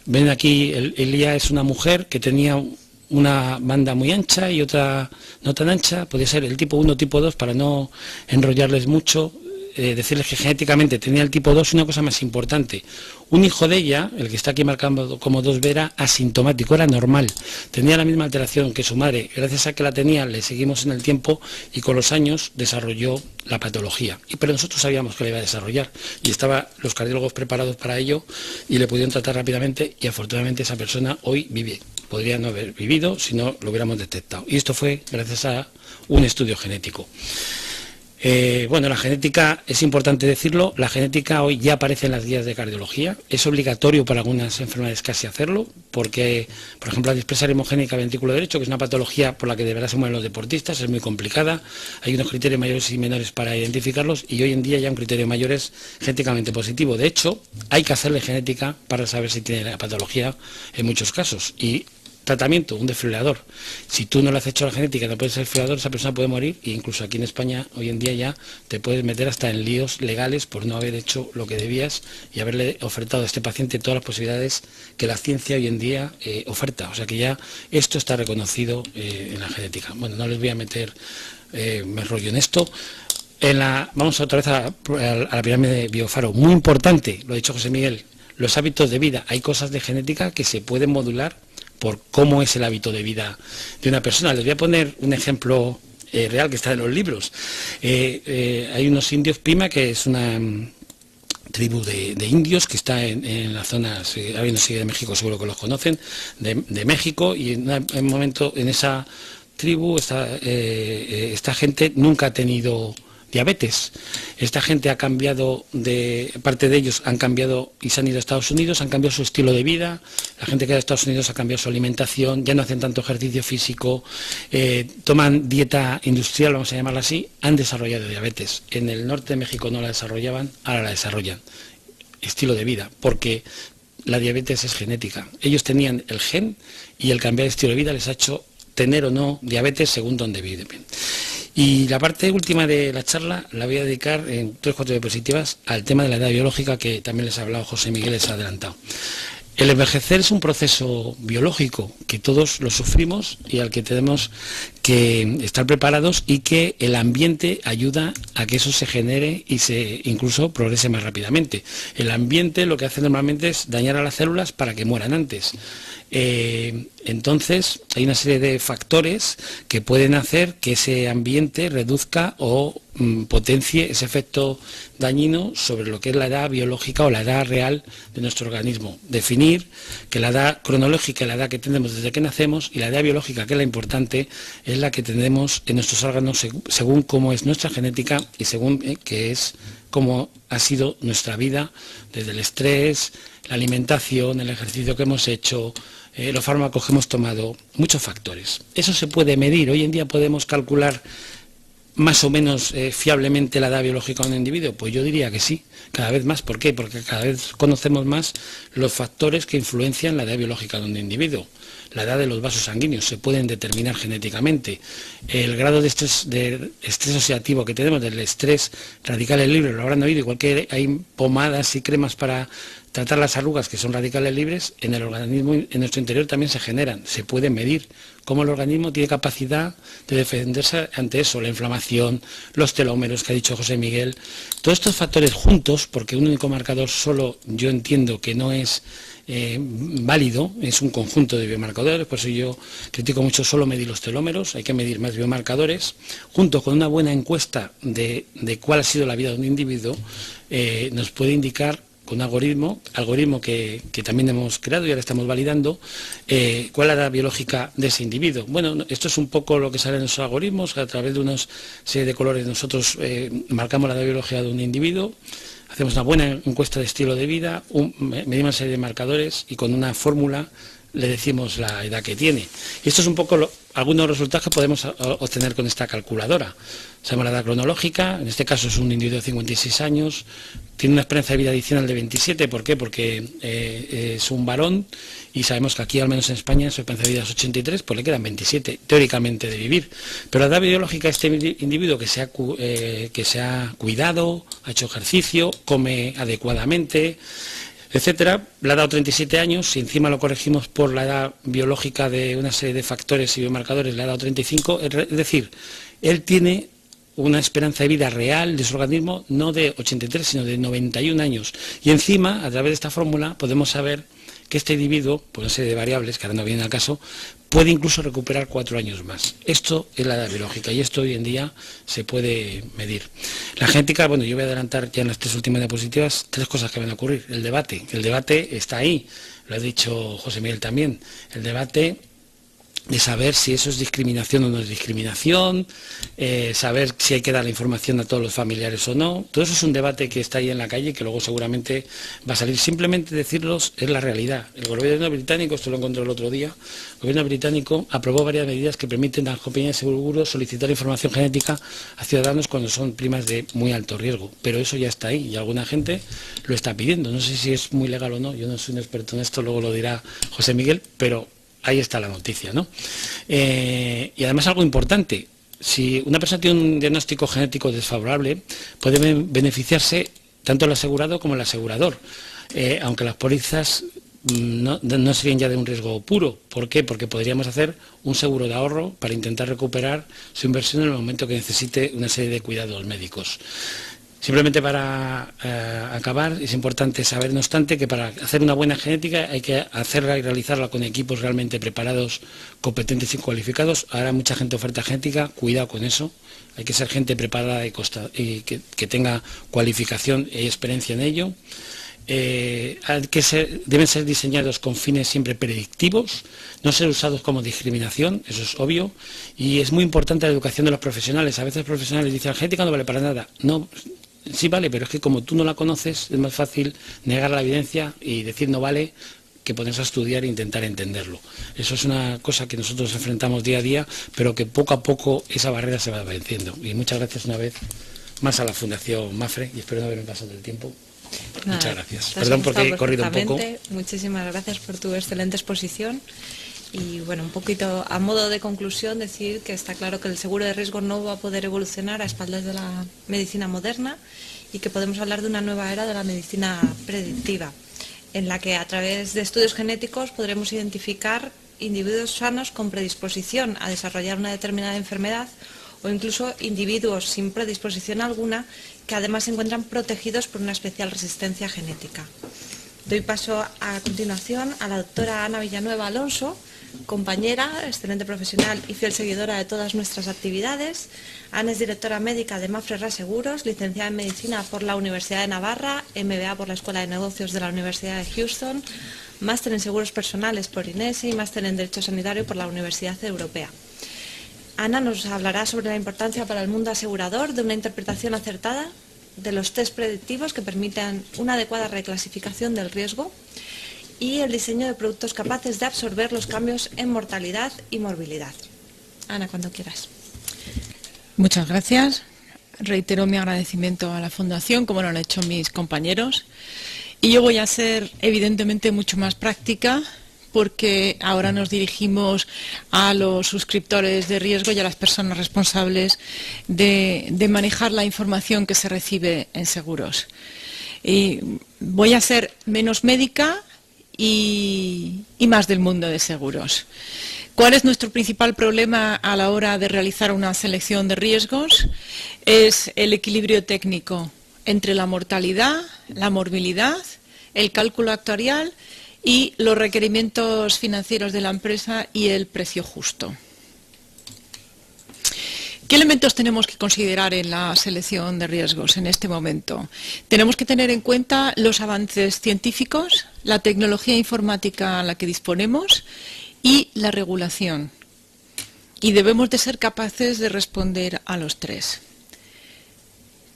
Ven aquí, Elia es una mujer que tenía una banda muy ancha y otra no tan ancha, podría ser el tipo 1 o tipo 2, para no enrollarles mucho. Decirles que genéticamente tenía el tipo 2, y una cosa más importante, un hijo de ella, el que está aquí marcado como 2B, era asintomático, era normal, tenía la misma alteración que su madre. Gracias a que la tenía, le seguimos en el tiempo y con los años desarrolló la patología. Pero nosotros sabíamos que la iba a desarrollar y estaban los cardiólogos preparados para ello y le pudieron tratar rápidamente, y afortunadamente esa persona hoy vive. Podría no haber vivido si no lo hubiéramos detectado. Y esto fue gracias a un estudio genético. Bueno, la genética, es importante decirlo, la genética hoy ya aparece en las guías de cardiología, es obligatorio para algunas enfermedades casi hacerlo, porque, por ejemplo, la displasia hemogénica ventrículo derecho, que es una patología por la que deberán se mueren los deportistas, es muy complicada, hay unos criterios mayores y menores para identificarlos, y hoy en día ya un criterio mayor es genéticamente positivo. De hecho, hay que hacerle genética para saber si tiene la patología en muchos casos, y tratamiento, un desfibrilador. Si tú no le has hecho la genética, no puedes ser desfibrilador, esa persona puede morir, e incluso aquí en España hoy en día ya te puedes meter hasta en líos legales por no haber hecho lo que debías y haberle ofertado a este paciente todas las posibilidades que la ciencia hoy en día oferta. O sea que ya esto está reconocido en la genética. Bueno, no les voy a meter me rollo en esto. Vamos otra vez a la pirámide de Biofaro. Muy importante, lo ha dicho José Miguel, los hábitos de vida. Hay cosas de genética que se pueden modular por cómo es el hábito de vida de una persona. Les voy a poner un ejemplo real que está en los libros. Hay unos indios Pima, que es una tribu de indios que está en la zona, alguien nos sigue de México, seguro que los conocen, de México, y en un momento en esa tribu esta gente nunca ha tenido diabetes. Esta gente ha cambiado, parte de ellos han cambiado y se han ido a Estados Unidos, han cambiado su estilo de vida, la gente que va a Estados Unidos ha cambiado su alimentación, ya no hacen tanto ejercicio físico, toman dieta industrial, vamos a llamarla así, han desarrollado diabetes. En el norte de México no la desarrollaban, ahora la desarrollan. Estilo de vida, porque la diabetes es genética. Ellos tenían el gen y el cambiar de estilo de vida les ha hecho tener o no diabetes según donde viven. Y la parte última de la charla la voy a dedicar en 3-4 diapositivas al tema de la edad biológica, que también les ha hablado José Miguel, les ha adelantado. El envejecer es un proceso biológico que todos lo sufrimos y al que tenemos que estar preparados, y que el ambiente ayuda a que eso se genere y se incluso progrese más rápidamente. El ambiente lo que hace normalmente es dañar a las células para que mueran antes. Entonces hay una serie de factores que pueden hacer que ese ambiente reduzca o potencie ese efecto dañino sobre lo que es la edad biológica o la edad real de nuestro organismo. Definir que la edad cronológica es la edad que tenemos desde que nacemos, y la edad biológica, que es la importante, es la que tenemos en nuestros órganos según cómo es nuestra genética y según que es cómo ha sido nuestra vida, desde el estrés, la alimentación, el ejercicio que hemos hecho, los fármacos que hemos tomado, muchos factores. Eso se puede medir. Hoy en día podemos calcular más o menos fiablemente la edad biológica de un individuo. Pues yo diría que sí, cada vez más. ¿Por qué? Porque cada vez conocemos más los factores que influencian la edad biológica de un individuo. La edad de los vasos sanguíneos se pueden determinar genéticamente. El grado de estrés oxidativo que tenemos, del estrés radicales libres, lo habrán oído, igual que hay pomadas y cremas para tratar las arrugas que son radicales libres, en el organismo, en nuestro interior también se generan, se pueden medir cómo el organismo tiene capacidad de defenderse ante eso, la inflamación, los telómeros que ha dicho José Miguel, todos estos factores juntos, porque un único marcador solo yo entiendo que no es válido, es un conjunto de biomarcadores, por eso yo critico mucho solo medir los telómeros, hay que medir más biomarcadores, junto con una buena encuesta de cuál ha sido la vida de un individuo, nos puede indicar con un algoritmo que también hemos creado y ahora estamos validando, cuál es la edad biológica de ese individuo. Bueno, esto es un poco lo que sale en los algoritmos, a través de unos serie de colores nosotros marcamos la edad biológica de un individuo, hacemos una buena encuesta de estilo de vida, medimos una serie de marcadores y con una fórmula le decimos la edad que tiene. Y esto es un poco algunos resultados que podemos obtener con esta calculadora. Sabemos la edad cronológica, en este caso es un individuo de 56 años, tiene una esperanza de vida adicional de 27, ¿por qué? Porque es un varón y sabemos que aquí, al menos en España, su esperanza de vida es 83, pues le quedan 27, teóricamente, de vivir. Pero la edad biológica de este individuo que se ha cuidado, ha hecho ejercicio, come adecuadamente, etcétera, le ha dado 37 años, si encima lo corregimos por la edad biológica de una serie de factores y biomarcadores, le ha dado 35, es decir, él tiene una esperanza de vida real de su organismo no de 83, sino de 91 años. Y encima, a través de esta fórmula, podemos saber que este individuo, por una serie de variables, que ahora no vienen al caso, puede incluso recuperar 4 años más. Esto es la edad biológica y esto hoy en día se puede medir. La genética, bueno, yo voy a adelantar ya en las 3 últimas diapositivas 3 cosas que van a ocurrir. El debate está ahí, lo ha dicho José Miguel también. El debate de saber si eso es discriminación o no es discriminación, saber si hay que dar la información a todos los familiares o no. Todo eso es un debate que está ahí en la calle y que luego seguramente va a salir. Simplemente decirlos es la realidad. El gobierno británico, esto lo encontré el otro día, el gobierno británico aprobó varias medidas que permiten a las compañías de seguros solicitar información genética a ciudadanos cuando son primas de muy alto riesgo. Pero eso ya está ahí y alguna gente lo está pidiendo. No sé si es muy legal o no, yo no soy un experto en esto, luego lo dirá José Miguel, pero ahí está la noticia, ¿no? Y además algo importante, si una persona tiene un diagnóstico genético desfavorable, puede beneficiarse tanto el asegurado como el asegurador, aunque las pólizas no serían ya de un riesgo puro. ¿Por qué? Porque podríamos hacer un seguro de ahorro para intentar recuperar su inversión en el momento que necesite una serie de cuidados médicos. Simplemente para acabar, es importante saber, no obstante, que para hacer una buena genética hay que hacerla y realizarla con equipos realmente preparados, competentes y cualificados. Ahora mucha gente oferta genética, cuidado con eso. Hay que ser gente preparada y que tenga cualificación y experiencia en ello. Deben ser diseñados con fines siempre predictivos, no ser usados como discriminación, eso es obvio, y es muy importante la educación de los profesionales. A veces los profesionales dicen, la genética no vale para nada. No, sí vale, pero es que como tú no la conoces, es más fácil negar la evidencia y decir no vale que ponerse a estudiar e intentar entenderlo. Eso es una cosa que nosotros enfrentamos día a día, pero que poco a poco esa barrera se va venciendo. Y muchas gracias una vez más a la Fundación Mapfre, y espero no haberme pasado del tiempo. Muchas gracias. Perdón porque he corrido un poco. Muchísimas gracias por tu excelente exposición. Y bueno, un poquito a modo de conclusión decir que está claro que el seguro de riesgo no va a poder evolucionar a espaldas de la medicina moderna y que podemos hablar de una nueva era de la medicina predictiva, en la que a través de estudios genéticos podremos identificar individuos sanos con predisposición a desarrollar una determinada enfermedad o incluso individuos sin predisposición alguna que además se encuentran protegidos por una especial resistencia genética. Doy paso a continuación a la doctora Ana Villanueva Alonso, compañera, excelente profesional y fiel seguidora de todas nuestras actividades. Ana es directora médica de Mapfre Reaseguros, licenciada en Medicina por la Universidad de Navarra, MBA por la Escuela de Negocios de la Universidad de Houston, máster en Seguros Personales por INESE y máster en Derecho Sanitario por la Universidad Europea. Ana nos hablará sobre la importancia para el mundo asegurador de una interpretación acertada de los test predictivos que permitan una adecuada reclasificación del riesgo y el diseño de productos capaces de absorber los cambios en mortalidad y morbilidad. Ana, cuando quieras. Muchas gracias. Reitero mi agradecimiento a la Fundación, como lo han hecho mis compañeros. Y yo voy a ser, evidentemente, mucho más práctica, porque ahora nos dirigimos a los suscriptores de riesgo y a las personas responsables de manejar la información que se recibe en seguros. Y voy a ser menos médica y más del mundo de seguros. ¿Cuál es nuestro principal problema a la hora de realizar una selección de riesgos? Es el equilibrio técnico entre la mortalidad, la morbilidad, el cálculo actuarial y los requerimientos financieros de la empresa y el precio justo. ¿Qué elementos tenemos que considerar en la selección de riesgos en este momento? Tenemos que tener en cuenta los avances científicos, la tecnología informática a la que disponemos y la regulación. Y debemos de ser capaces de responder a los tres.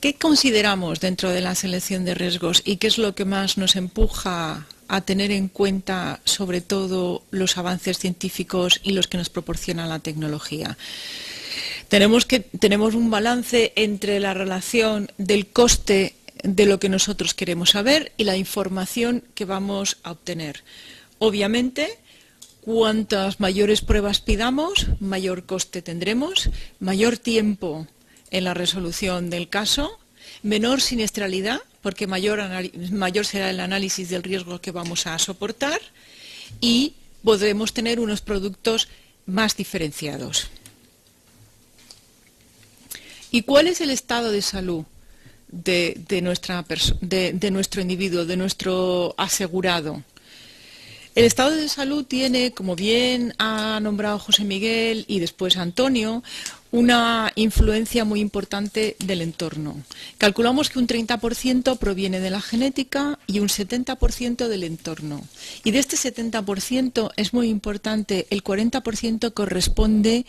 ¿Qué consideramos dentro de la selección de riesgos y qué es lo que más nos empuja a tener en cuenta sobre todo los avances científicos y los que nos proporciona la tecnología? Tenemos un balance entre la relación del coste de lo que nosotros queremos saber y la información que vamos a obtener. Obviamente, cuantas mayores pruebas pidamos, mayor coste tendremos, mayor tiempo en la resolución del caso, menor siniestralidad, porque mayor será el análisis del riesgo que vamos a soportar y podremos tener unos productos más diferenciados. ¿Y cuál es el estado de salud de nuestro individuo, de nuestro asegurado? El estado de salud tiene, como bien ha nombrado José Miguel y después Antonio, una influencia muy importante del entorno. Calculamos que un 30% proviene de la genética y un 70% del entorno. Y de este 70% es muy importante, el 40% corresponde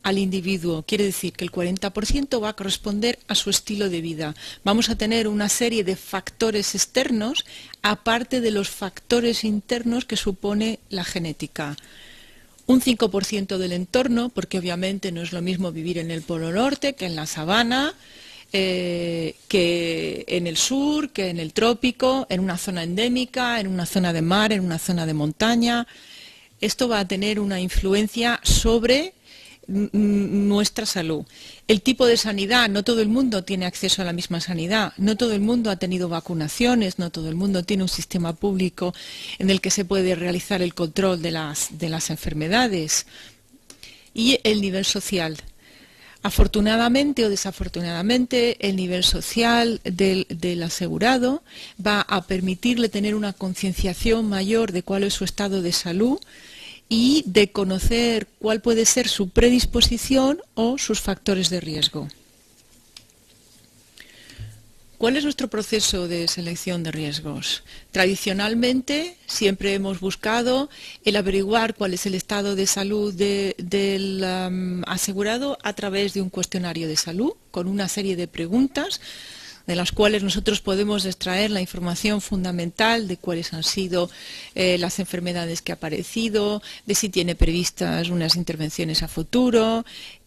al individuo. Quiere decir que el 40% va a corresponder a su estilo de vida. Vamos a tener una serie de factores externos, aparte de los factores internos que supone la genética. Un 5% del entorno, porque obviamente no es lo mismo vivir en el Polo Norte que en la sabana, que en el sur, que en el trópico, en una zona endémica, en una zona de mar, en una zona de montaña. Esto va a tener una influencia sobre nuestra salud. El tipo de sanidad, no todo el mundo tiene acceso a la misma sanidad, no todo el mundo ha tenido vacunaciones, no todo el mundo tiene un sistema público en el que se puede realizar el control de las enfermedades. Y el nivel social. Afortunadamente o desafortunadamente, el nivel social del asegurado va a permitirle tener una concienciación mayor de cuál es su estado de salud y de conocer cuál puede ser su predisposición o sus factores de riesgo. ¿Cuál es nuestro proceso de selección de riesgos? Tradicionalmente siempre hemos buscado el averiguar cuál es el estado de salud del asegurado a través de un cuestionario de salud con una serie de preguntas de las cuales nosotros podemos extraer la información fundamental de cuáles han sido las enfermedades que ha padecido, de si tiene previstas unas intervenciones a futuro,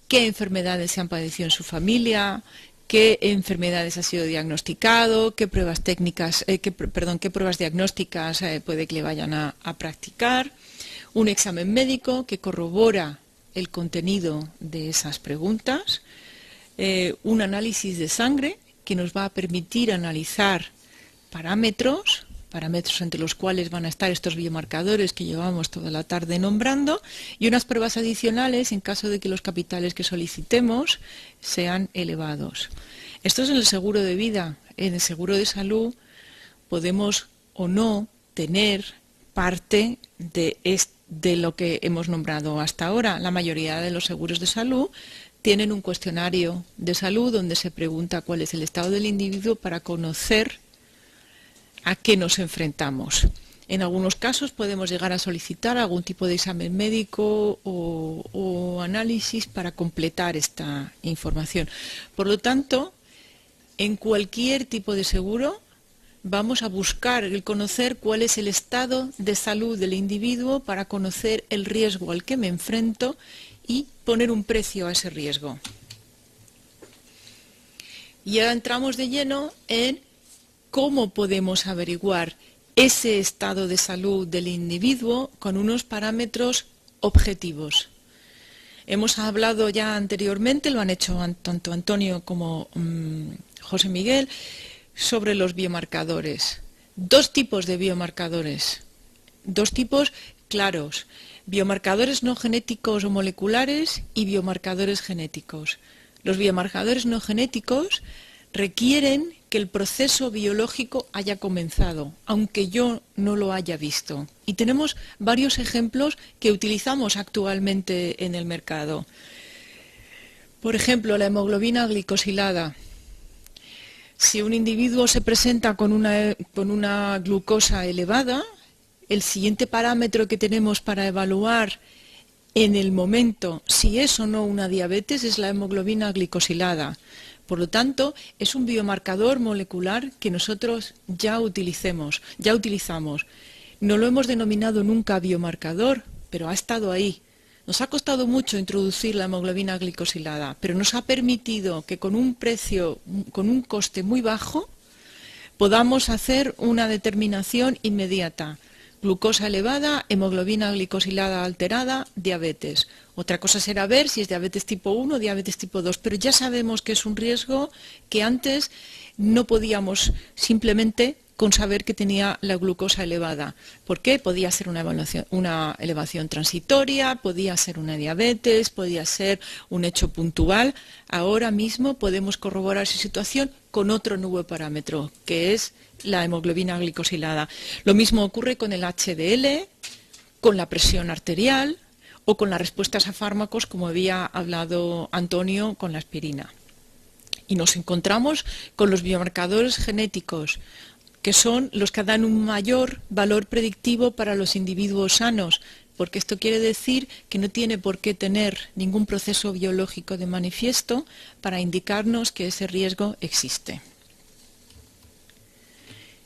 qué enfermedades se han padecido en su familia, qué enfermedades ha sido diagnosticado, qué pruebas técnicas, qué pruebas diagnósticas puede que le vayan a practicar, un examen médico que corrobora el contenido de esas preguntas, un análisis de sangre que nos va a permitir analizar parámetros entre los cuales van a estar estos biomarcadores que llevamos toda la tarde nombrando, y unas pruebas adicionales en caso de que los capitales que solicitemos sean elevados. Esto es en el seguro de vida. En el seguro de salud podemos o no tener parte de lo que hemos nombrado hasta ahora. La mayoría de los seguros de salud tienen un cuestionario de salud donde se pregunta cuál es el estado del individuo para conocer a qué nos enfrentamos. En algunos casos podemos llegar a solicitar algún tipo de examen médico o análisis para completar esta información. Por lo tanto, en cualquier tipo de seguro vamos a buscar el conocer cuál es el estado de salud del individuo para conocer el riesgo al que me enfrento y poner un precio a ese riesgo. Y ahora entramos de lleno en cómo podemos averiguar ese estado de salud del individuo con unos parámetros objetivos. Hemos hablado ya anteriormente, lo han hecho tanto Antonio como José Miguel, sobre los biomarcadores. Dos tipos de biomarcadores, dos tipos claros. Biomarcadores no genéticos o moleculares y biomarcadores genéticos. Los biomarcadores no genéticos requieren que el proceso biológico haya comenzado, aunque yo no lo haya visto. Y tenemos varios ejemplos que utilizamos actualmente en el mercado. Por ejemplo, la hemoglobina glicosilada. Si un individuo se presenta con una glucosa elevada, el siguiente parámetro que tenemos para evaluar en el momento si es o no una diabetes es la hemoglobina glicosilada. Por lo tanto, es un biomarcador molecular que nosotros ya utilizamos. No lo hemos denominado nunca biomarcador, pero ha estado ahí. Nos ha costado mucho introducir la hemoglobina glicosilada, pero nos ha permitido que con un coste muy bajo, podamos hacer una determinación inmediata. Glucosa elevada, hemoglobina glicosilada alterada, diabetes. Otra cosa será ver si es diabetes tipo 1 o diabetes tipo 2, pero ya sabemos que es un riesgo que antes no podíamos simplemente con saber que tenía la glucosa elevada. ¿Por qué? Podía ser una elevación transitoria, podía ser una diabetes, podía ser un hecho puntual. Ahora mismo podemos corroborar esa situación con otro nuevo parámetro, que es la hemoglobina glicosilada. Lo mismo ocurre con el HDL, con la presión arterial o con las respuestas a fármacos, como había hablado Antonio con la aspirina. Y nos encontramos con los biomarcadores genéticos, que son los que dan un mayor valor predictivo para los individuos sanos, porque esto quiere decir que no tiene por qué tener ningún proceso biológico de manifiesto para indicarnos que ese riesgo existe.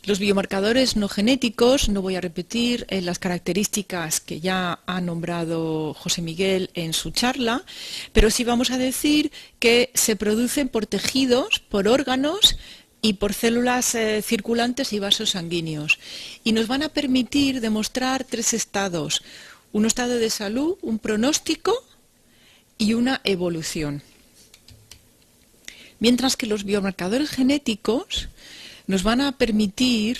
Los biomarcadores no genéticos, no voy a repetir las características que ya ha nombrado José Miguel en su charla, pero sí vamos a decir que se producen por tejidos, por órganos y por células circulantes y vasos sanguíneos. Y nos van a permitir demostrar 3 estados: un estado de salud, un pronóstico y una evolución. Mientras que los biomarcadores genéticos nos van a permitir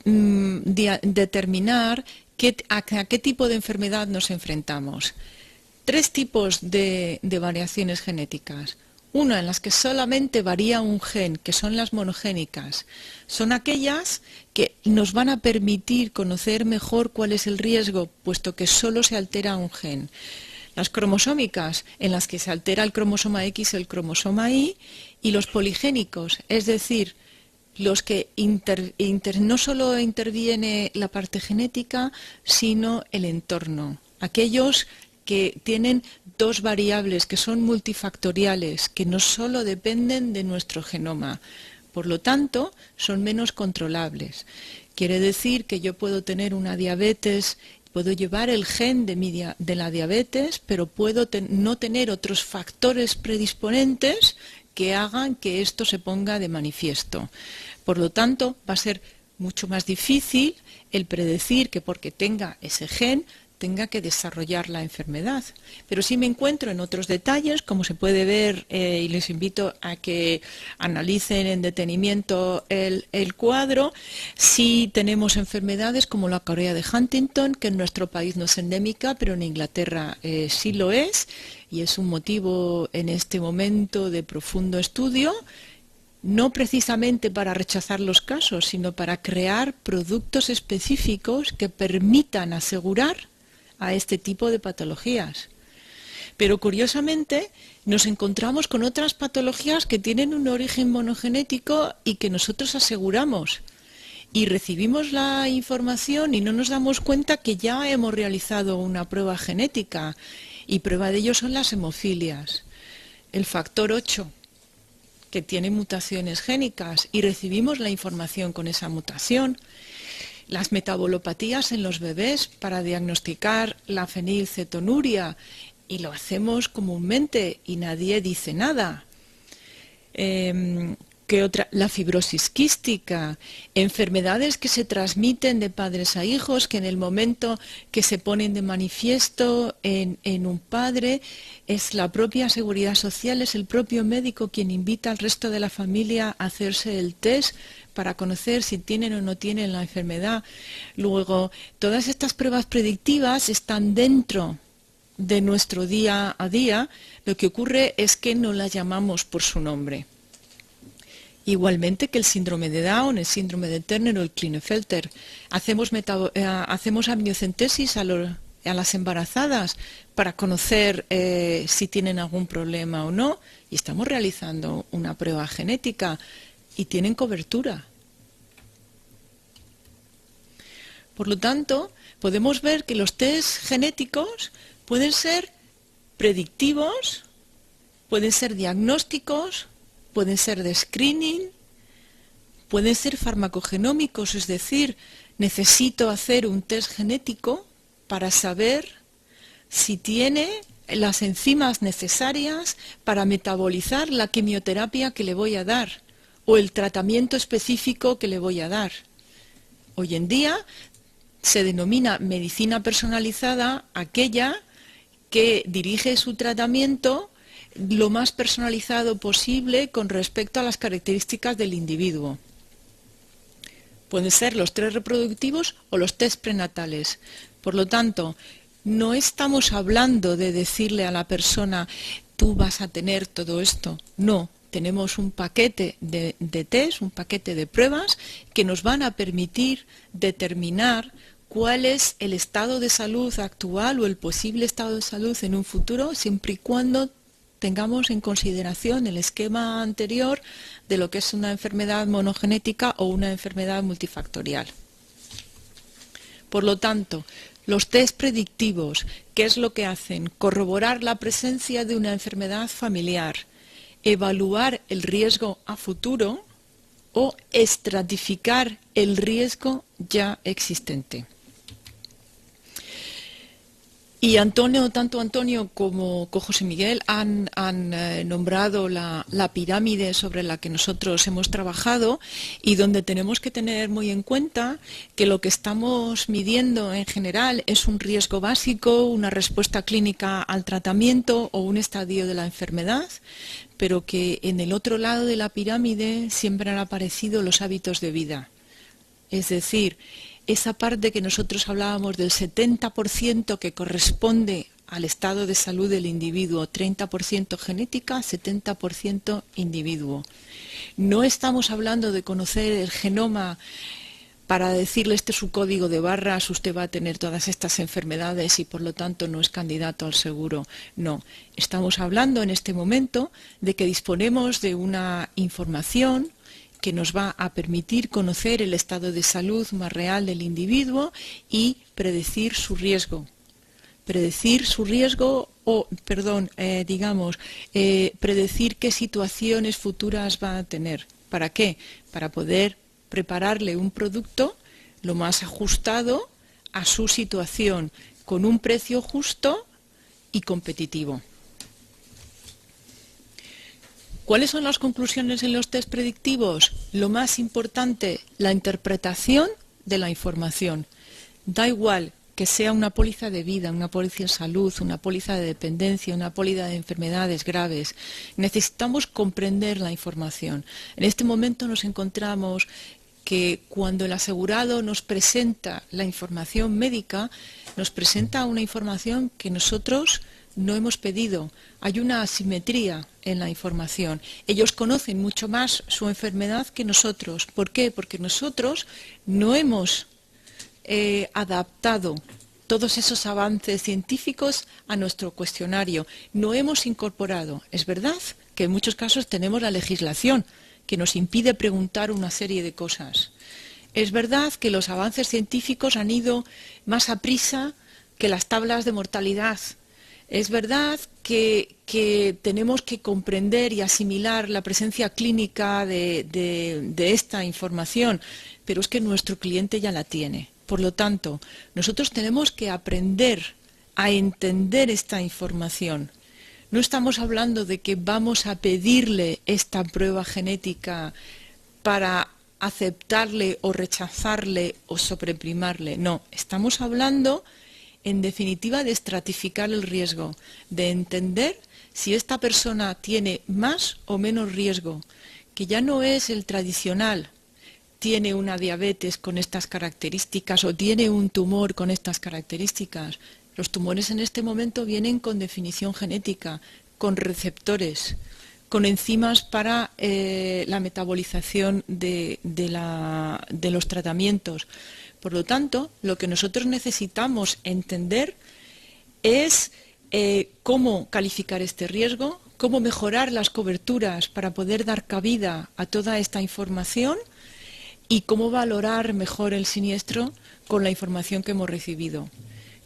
determinar a qué tipo de enfermedad nos enfrentamos. 3 tipos de variaciones genéticas. Una en las que solamente varía un gen, que son las monogénicas. Son aquellas que nos van a permitir conocer mejor cuál es el riesgo, puesto que solo se altera un gen. Las cromosómicas, en las que se altera el cromosoma X o el cromosoma Y, y los poligénicos, es decir, los que no solo interviene la parte genética, sino el entorno. Aquellos que tienen 2 variables, que son multifactoriales, que no solo dependen de nuestro genoma. Por lo tanto, son menos controlables. Quiere decir que yo puedo tener una diabetes, puedo llevar el gen de la diabetes, pero puedo no tener otros factores predisponentes que hagan que esto se ponga de manifiesto. Por lo tanto, va a ser mucho más difícil el predecir que porque tenga ese gen tenga que desarrollar la enfermedad. Pero sí me encuentro en otros detalles, como se puede ver, y les invito a que analicen en detenimiento el cuadro. Sí tenemos enfermedades como la corea de Huntington, que en nuestro país no es endémica, pero en Inglaterra sí lo es, y es un motivo en este momento de profundo estudio, no precisamente para rechazar los casos, sino para crear productos específicos que permitan asegurar a este tipo de patologías. Pero curiosamente nos encontramos con otras patologías que tienen un origen monogenético y que nosotros aseguramos. Y recibimos la información y no nos damos cuenta que ya hemos realizado una prueba genética, y prueba de ello son las hemofilias. El factor 8, que tiene mutaciones génicas, y recibimos la información con esa mutación. Las metabolopatías en los bebés para diagnosticar la fenilcetonuria, y lo hacemos comúnmente y nadie dice nada. ¿Qué otra? La fibrosis quística, enfermedades que se transmiten de padres a hijos, que en el momento que se ponen de manifiesto en un padre, es la propia seguridad social, es el propio médico quien invita al resto de la familia a hacerse el test para conocer si tienen o no tienen la enfermedad. Luego, todas estas pruebas predictivas están dentro de nuestro día a día. Lo que ocurre es que no las llamamos por su nombre. Igualmente que el síndrome de Down, el síndrome de Turner o el Klinefelter. Hacemos amniocentesis a las embarazadas para conocer si tienen algún problema o no, y estamos realizando una prueba genética y tienen cobertura. Por lo tanto, podemos ver que los test genéticos pueden ser predictivos, pueden ser diagnósticos, pueden ser de screening, pueden ser farmacogenómicos, es decir, necesito hacer un test genético para saber si tiene las enzimas necesarias para metabolizar la quimioterapia que le voy a dar o el tratamiento específico que le voy a dar. Hoy en día se denomina medicina personalizada aquella que dirige su tratamiento lo más personalizado posible con respecto a las características del individuo. Pueden ser los test reproductivos o los test prenatales. Por lo tanto, no estamos hablando de decirle a la persona, tú vas a tener todo esto. No, tenemos un paquete de test, un paquete de pruebas que nos van a permitir determinar cuál es el estado de salud actual o el posible estado de salud en un futuro, siempre y cuando tengamos en consideración el esquema anterior de lo que es una enfermedad monogenética o una enfermedad multifactorial. Por lo tanto, los test predictivos, ¿qué es lo que hacen? Corroborar la presencia de una enfermedad familiar, evaluar el riesgo a futuro o estratificar el riesgo ya existente. Y tanto Antonio como José Miguel han nombrado la pirámide sobre la que nosotros hemos trabajado y donde tenemos que tener muy en cuenta que lo que estamos midiendo en general es un riesgo básico, una respuesta clínica al tratamiento o un estadio de la enfermedad, pero que en el otro lado de la pirámide siempre han aparecido los hábitos de vida. Es decir, esa parte que nosotros hablábamos del 70% que corresponde al estado de salud del individuo, 30% genética, 70% individuo. No estamos hablando de conocer el genoma para decirle este es su código de barras, usted va a tener todas estas enfermedades y por lo tanto no es candidato al seguro. No, estamos hablando en este momento de que disponemos de una información que nos va a permitir conocer el estado de salud más real del individuo y predecir su riesgo. Predecir su riesgo predecir qué situaciones futuras va a tener. ¿Para qué? Para poder prepararle un producto lo más ajustado a su situación, con un precio justo y competitivo. ¿Cuáles son las conclusiones en los test predictivos? Lo más importante, la interpretación de la información. Da igual que sea una póliza de vida, una póliza de salud, una póliza de dependencia, una póliza de enfermedades graves. Necesitamos comprender la información. En este momento nos encontramos que cuando el asegurado nos presenta la información médica, nos presenta una información que nosotros no hemos pedido. Hay una asimetría en la información. Ellos conocen mucho más su enfermedad que nosotros. ¿Por qué? Porque nosotros no hemos adaptado todos esos avances científicos a nuestro cuestionario. No hemos incorporado. Es verdad que en muchos casos tenemos la legislación que nos impide preguntar una serie de cosas. Es verdad que los avances científicos han ido más a prisa que las tablas de mortalidad. Es verdad que tenemos que comprender y asimilar la presencia clínica de esta información, pero es que nuestro cliente ya la tiene. Por lo tanto, nosotros tenemos que aprender a entender esta información. No estamos hablando de que vamos a pedirle esta prueba genética para aceptarle o rechazarle o sobreprimarle. No, estamos hablando en definitiva de estratificar el riesgo, de entender si esta persona tiene más o menos riesgo, que ya no es el tradicional, tiene una diabetes con estas características o tiene un tumor con estas características. Los tumores en este momento vienen con definición genética, con receptores, con enzimas para la metabolización de los tratamientos. Por lo tanto, lo que nosotros necesitamos entender es cómo calificar este riesgo, cómo mejorar las coberturas para poder dar cabida a toda esta información y cómo valorar mejor el siniestro con la información que hemos recibido.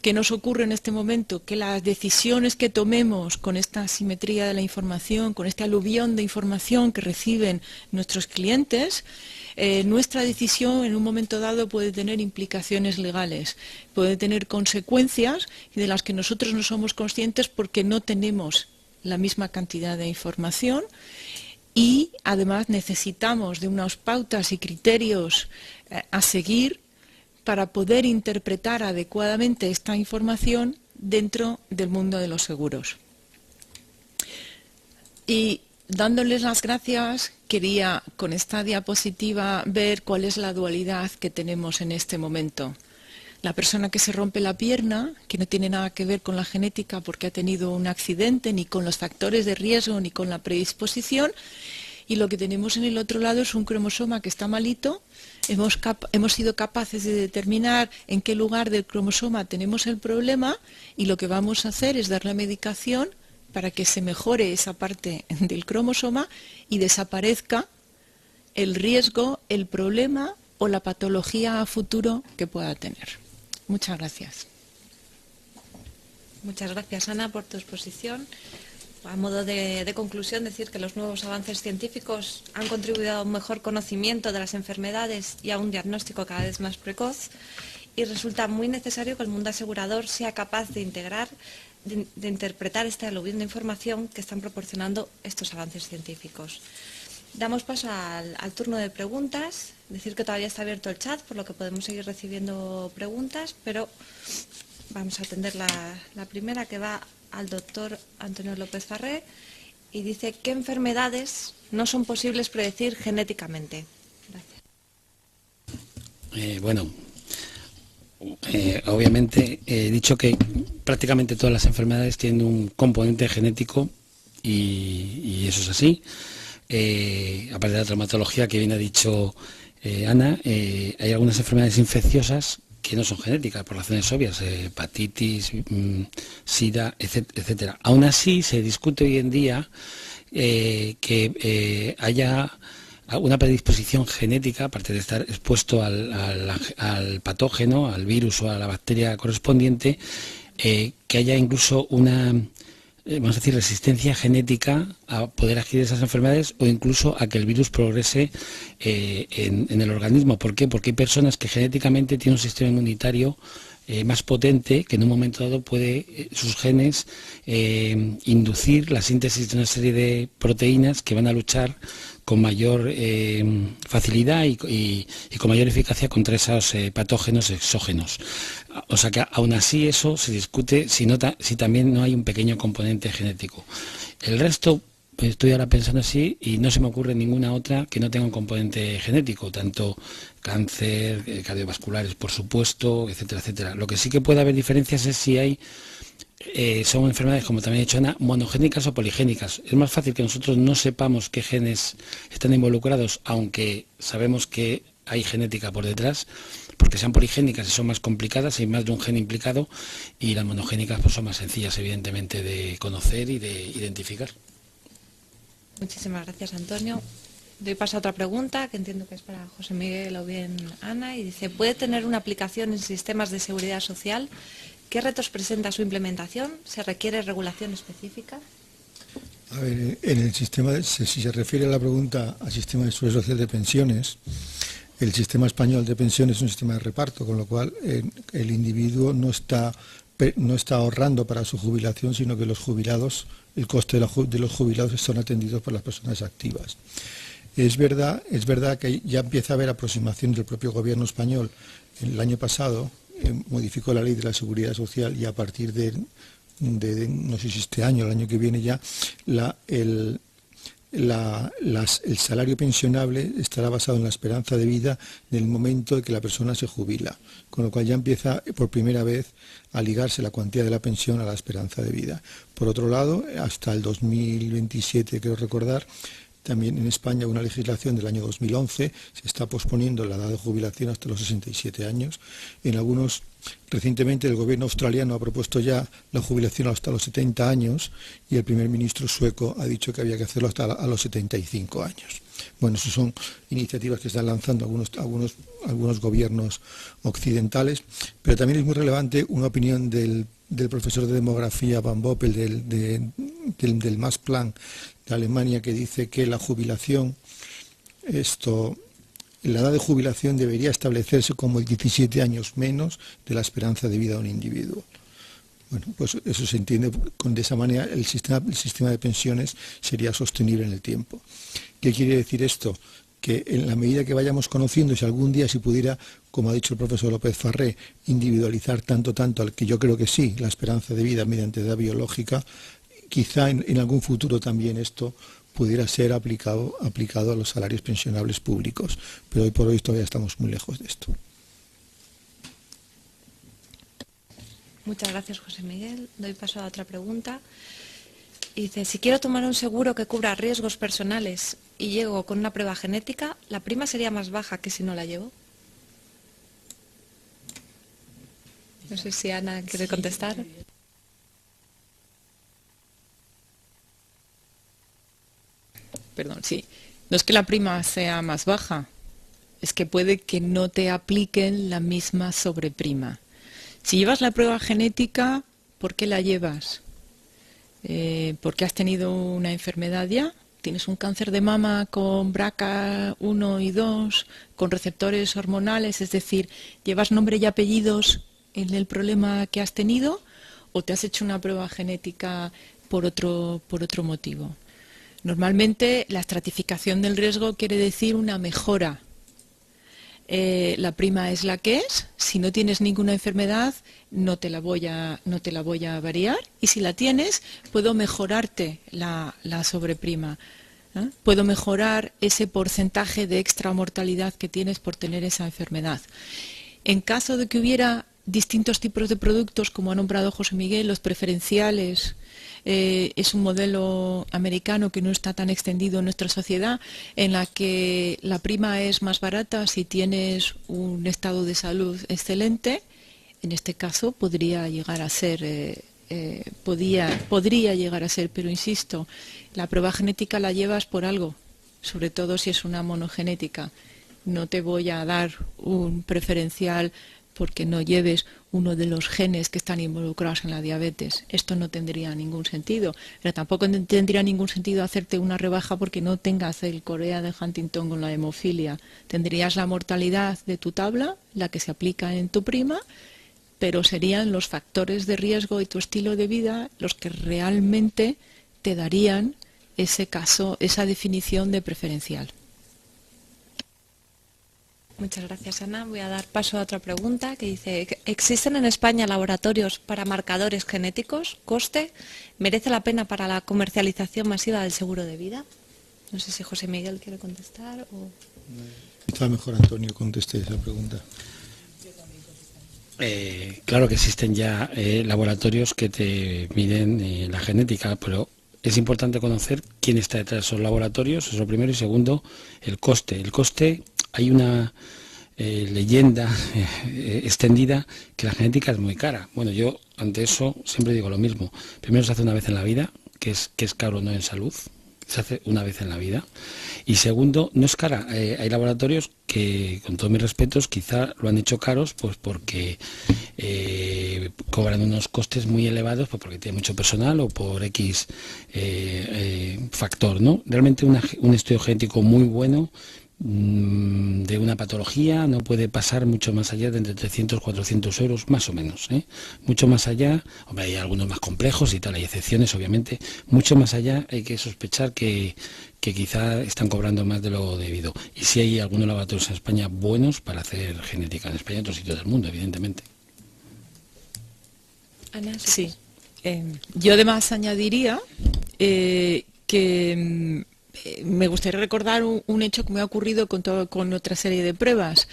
¿Qué nos ocurre en este momento? Que las decisiones que tomemos con esta asimetría de la información, con este aluvión de información que reciben nuestros clientes, nuestra decisión en un momento dado puede tener implicaciones legales, puede tener consecuencias de las que nosotros no somos conscientes porque no tenemos la misma cantidad de información y además necesitamos de unas pautas y criterios a seguir para poder interpretar adecuadamente esta información dentro del mundo de los seguros. Y dándoles las gracias, quería con esta diapositiva ver cuál es la dualidad que tenemos en este momento. La persona que se rompe la pierna, que no tiene nada que ver con la genética porque ha tenido un accidente, ni con los factores de riesgo, ni con la predisposición, y lo que tenemos en el otro lado es un cromosoma que está malito. Hemos sido capaces de determinar en qué lugar del cromosoma tenemos el problema y lo que vamos a hacer es darle medicación para que se mejore esa parte del cromosoma y desaparezca el riesgo, el problema o la patología a futuro que pueda tener. Muchas gracias. Muchas gracias, Ana, por tu exposición. A modo de conclusión, decir que los nuevos avances científicos han contribuido a un mejor conocimiento de las enfermedades y a un diagnóstico cada vez más precoz, y resulta muy necesario que el mundo asegurador sea capaz de integrar, de interpretar este aluvión de información que están proporcionando estos avances científicos. Damos paso al turno de preguntas. Decir que todavía está abierto el chat, por lo que podemos seguir recibiendo preguntas, pero vamos a atender la primera, que va al doctor Antonio López Farré, y dice: ¿qué enfermedades no son posibles predecir genéticamente? Gracias. Obviamente he dicho que prácticamente todas las enfermedades tienen un componente genético y eso es así. Aparte de la traumatología que bien ha dicho Ana, hay algunas enfermedades infecciosas que no son genéticas por razones obvias, hepatitis, sida, etcétera. Aún así se discute hoy en día que haya una predisposición genética, aparte de estar expuesto al patógeno, al virus o a la bacteria correspondiente, que haya incluso una, vamos a decir, resistencia genética a poder adquirir esas enfermedades o incluso a que el virus progrese en el organismo. ¿Por qué? Porque hay personas que genéticamente tienen un sistema inmunitario más potente, que en un momento dado puede sus genes inducir la síntesis de una serie de proteínas que van a luchar con mayor facilidad y con mayor eficacia contra esos patógenos exógenos. O sea que aún así eso se discute si también no hay un pequeño componente genético. El resto, estoy ahora pensando así y no se me ocurre ninguna otra que no tenga un componente genético, tanto cáncer, cardiovasculares, por supuesto, etcétera, etcétera. Lo que sí que puede haber diferencias es si hay son enfermedades, como también ha dicho Ana, monogénicas o poligénicas. Es más fácil que nosotros no sepamos qué genes están involucrados, aunque sabemos que hay genética por detrás, porque sean poligénicas y son más complicadas, hay más de un gen implicado, y las monogénicas pues son más sencillas, evidentemente, de conocer y de identificar. Muchísimas gracias, Antonio. Doy paso a otra pregunta, que entiendo que es para José Miguel o bien Ana, y dice: ¿puede tener una aplicación en sistemas de seguridad social? ¿Qué retos presenta su implementación? ¿Se requiere regulación específica? A ver, en el sistema, si se refiere a la pregunta al sistema de seguridad social de pensiones, el sistema español de pensiones es un sistema de reparto, con lo cual el individuo no está ahorrando para su jubilación, sino que los jubilados, el coste de los jubilados son atendidos por las personas activas. Es verdad que ya empieza a haber aproximación del propio gobierno español. El año pasado modificó la ley de la seguridad social y a partir de no sé si este año o el año que viene ya, el salario pensionable estará basado en la esperanza de vida en el momento en que la persona se jubila, con lo cual ya empieza por primera vez a ligarse la cuantía de la pensión a la esperanza de vida. Por otro lado, hasta el 2027, creo recordar, también en España una legislación del año 2011, se está posponiendo la edad de jubilación hasta los 67 años. Recientemente el gobierno australiano ha propuesto ya la jubilación hasta los 70 años y el primer ministro sueco ha dicho que había que hacerlo hasta a los 75 años. Bueno, esas son iniciativas que están lanzando algunos gobiernos occidentales, pero también es muy relevante una opinión del profesor de demografía Van Boppel del Max Planck de Alemania, que dice que la jubilación, la edad de jubilación debería establecerse como 17 años menos de la esperanza de vida de un individuo. Bueno, pues eso se entiende, de esa manera el sistema de pensiones sería sostenible en el tiempo. ¿Qué quiere decir esto? Que en la medida que vayamos conociendo, si algún día se pudiera, como ha dicho el profesor López Farré, individualizar tanto, al que yo creo que sí, la esperanza de vida mediante edad biológica, quizá en algún futuro también esto pudiera ser aplicado a los salarios pensionables públicos, pero hoy por hoy todavía estamos muy lejos de esto. Muchas gracias, José Miguel. Doy paso a otra pregunta. Dice: si quiero tomar un seguro que cubra riesgos personales y llego con una prueba genética, ¿la prima sería más baja que si no la llevo? No sé si Ana quiere contestar. Perdón, sí. No es que la prima sea más baja, es que puede que no te apliquen la misma sobreprima. Si llevas la prueba genética, ¿por qué la llevas? ¿Porque has tenido una enfermedad ya? ¿Tienes un cáncer de mama con BRCA1 y 2, con receptores hormonales? Es decir, ¿llevas nombre y apellidos en el problema que has tenido? ¿O te has hecho una prueba genética por otro motivo? Normalmente la estratificación del riesgo quiere decir una mejora. La prima es la que es. Si no tienes ninguna enfermedad, no te la voy a variar. Y si la tienes, puedo mejorarte la sobreprima. Puedo mejorar ese porcentaje de extramortalidad que tienes por tener esa enfermedad. En caso de que hubiera distintos tipos de productos, como ha nombrado José Miguel, los preferenciales, es un modelo americano que no está tan extendido en nuestra sociedad, en la que la prima es más barata si tienes un estado de salud excelente. En este caso podría llegar a ser, podría llegar a ser, pero insisto, la prueba genética la llevas por algo, sobre todo si es una monogenética. No te voy a dar un preferencial porque no lleves uno de los genes que están involucrados en la diabetes. Esto no tendría ningún sentido. Pero tampoco tendría ningún sentido hacerte una rebaja porque no tengas el corea de Huntington con la hemofilia. Tendrías la mortalidad de tu tabla, la que se aplica en tu prima, pero serían los factores de riesgo y tu estilo de vida los que realmente te darían ese caso, esa definición de preferencial. Muchas gracias, Ana. Voy a dar paso a otra pregunta que dice: ¿existen en España laboratorios para marcadores genéticos? ¿Coste? ¿Merece la pena para la comercialización masiva del seguro de vida? No sé si José Miguel quiere contestar o... Está mejor Antonio conteste esa pregunta. Claro que existen ya laboratorios que te miden la genética, pero es importante conocer quién está detrás de esos laboratorios, eso es lo primero, y segundo, el coste. El coste, hay una leyenda extendida que la genética es muy cara. Bueno, yo ante eso siempre digo lo mismo. Primero se hace una vez en la vida, que es caro no en salud, se hace una vez en la vida. Y segundo, no es cara. Hay laboratorios que, con todos mis respetos, quizá lo han hecho caros pues porque cobran unos costes muy elevados, pues porque tiene mucho personal o por X factor, ¿no? Realmente un estudio genético muy bueno de una patología no puede pasar mucho más allá de entre 300 y 400 euros, más o menos, mucho más allá. Hombre, hay algunos más complejos y tal, hay excepciones obviamente, mucho más allá hay que sospechar que quizá están cobrando más de lo debido. Y sí hay algunos laboratorios en España buenos para hacer genética, en España y en otros sitios del mundo, evidentemente. Ana, sí. Yo además añadiría que me gustaría recordar un hecho que me ha ocurrido con otra serie de pruebas.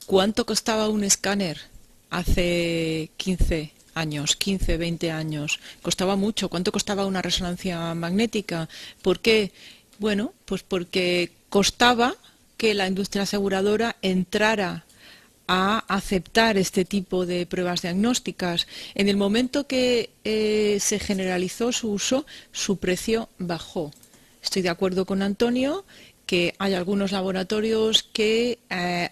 ¿Cuánto costaba un escáner hace 15 años, 15, 20 años? Costaba mucho. ¿Cuánto costaba una resonancia magnética? ¿Por qué? Bueno, pues porque costaba que la industria aseguradora entrara a aceptar este tipo de pruebas diagnósticas. En el momento que se generalizó su uso, su precio bajó. Estoy de acuerdo con Antonio que hay algunos laboratorios que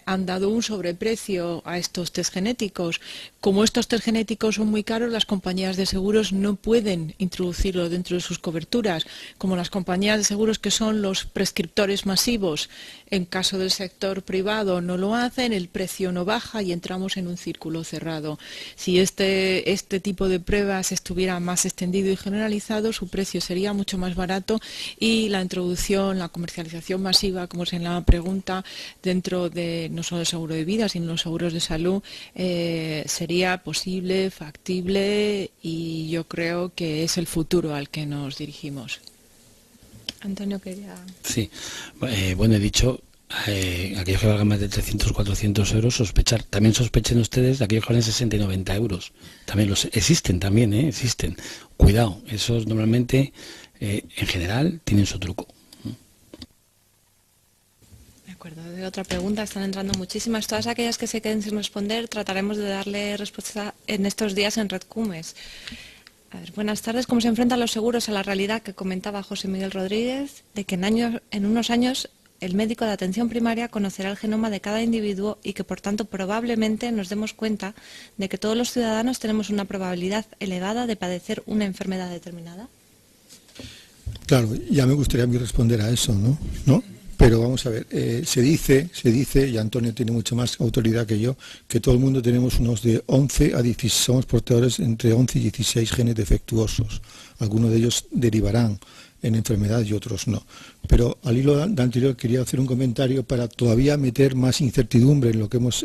han dado un sobreprecio a estos test genéticos. Como estos test genéticos son muy caros, las compañías de seguros no pueden introducirlo dentro de sus coberturas. Como las compañías de seguros, que son los prescriptores masivos, en caso del sector privado no lo hacen, el precio no baja y entramos en un círculo cerrado. Si este tipo de pruebas estuviera más extendido y generalizado, su precio sería mucho más barato y la introducción, la comercialización masiva, como es en la pregunta, dentro de no solo el seguro de vida, sino los seguros de salud, sería posible, factible, y yo creo que es el futuro al que nos dirigimos. Antonio quería... Sí, bueno, he dicho, aquellos que valgan más de 300 o 400 euros, sospechar. También sospechen ustedes de aquellos que valen 60 y 90 euros. También existen también, existen. Cuidado, esos normalmente, en general, tienen su truco. acuerdo, de otra pregunta, están entrando muchísimas. Todas aquellas que se queden sin responder, trataremos de darle respuesta en estos días en Red Cumes. A ver, buenas tardes. ¿Cómo se enfrentan los seguros a la realidad que comentaba José Miguel Rodríguez, de que en unos años el médico de atención primaria conocerá el genoma de cada individuo y que, por tanto, probablemente nos demos cuenta de que todos los ciudadanos tenemos una probabilidad elevada de padecer una enfermedad determinada? Claro, ya me gustaría a mí responder a eso, ¿no? Pero vamos a ver, se dice, y Antonio tiene mucha más autoridad que yo, que todo el mundo tenemos unos de 11 a 16, somos portadores entre 11 y 16 genes defectuosos. Algunos de ellos derivarán en enfermedad y otros no. Pero al hilo de anterior quería hacer un comentario para todavía meter más incertidumbre en lo que hemos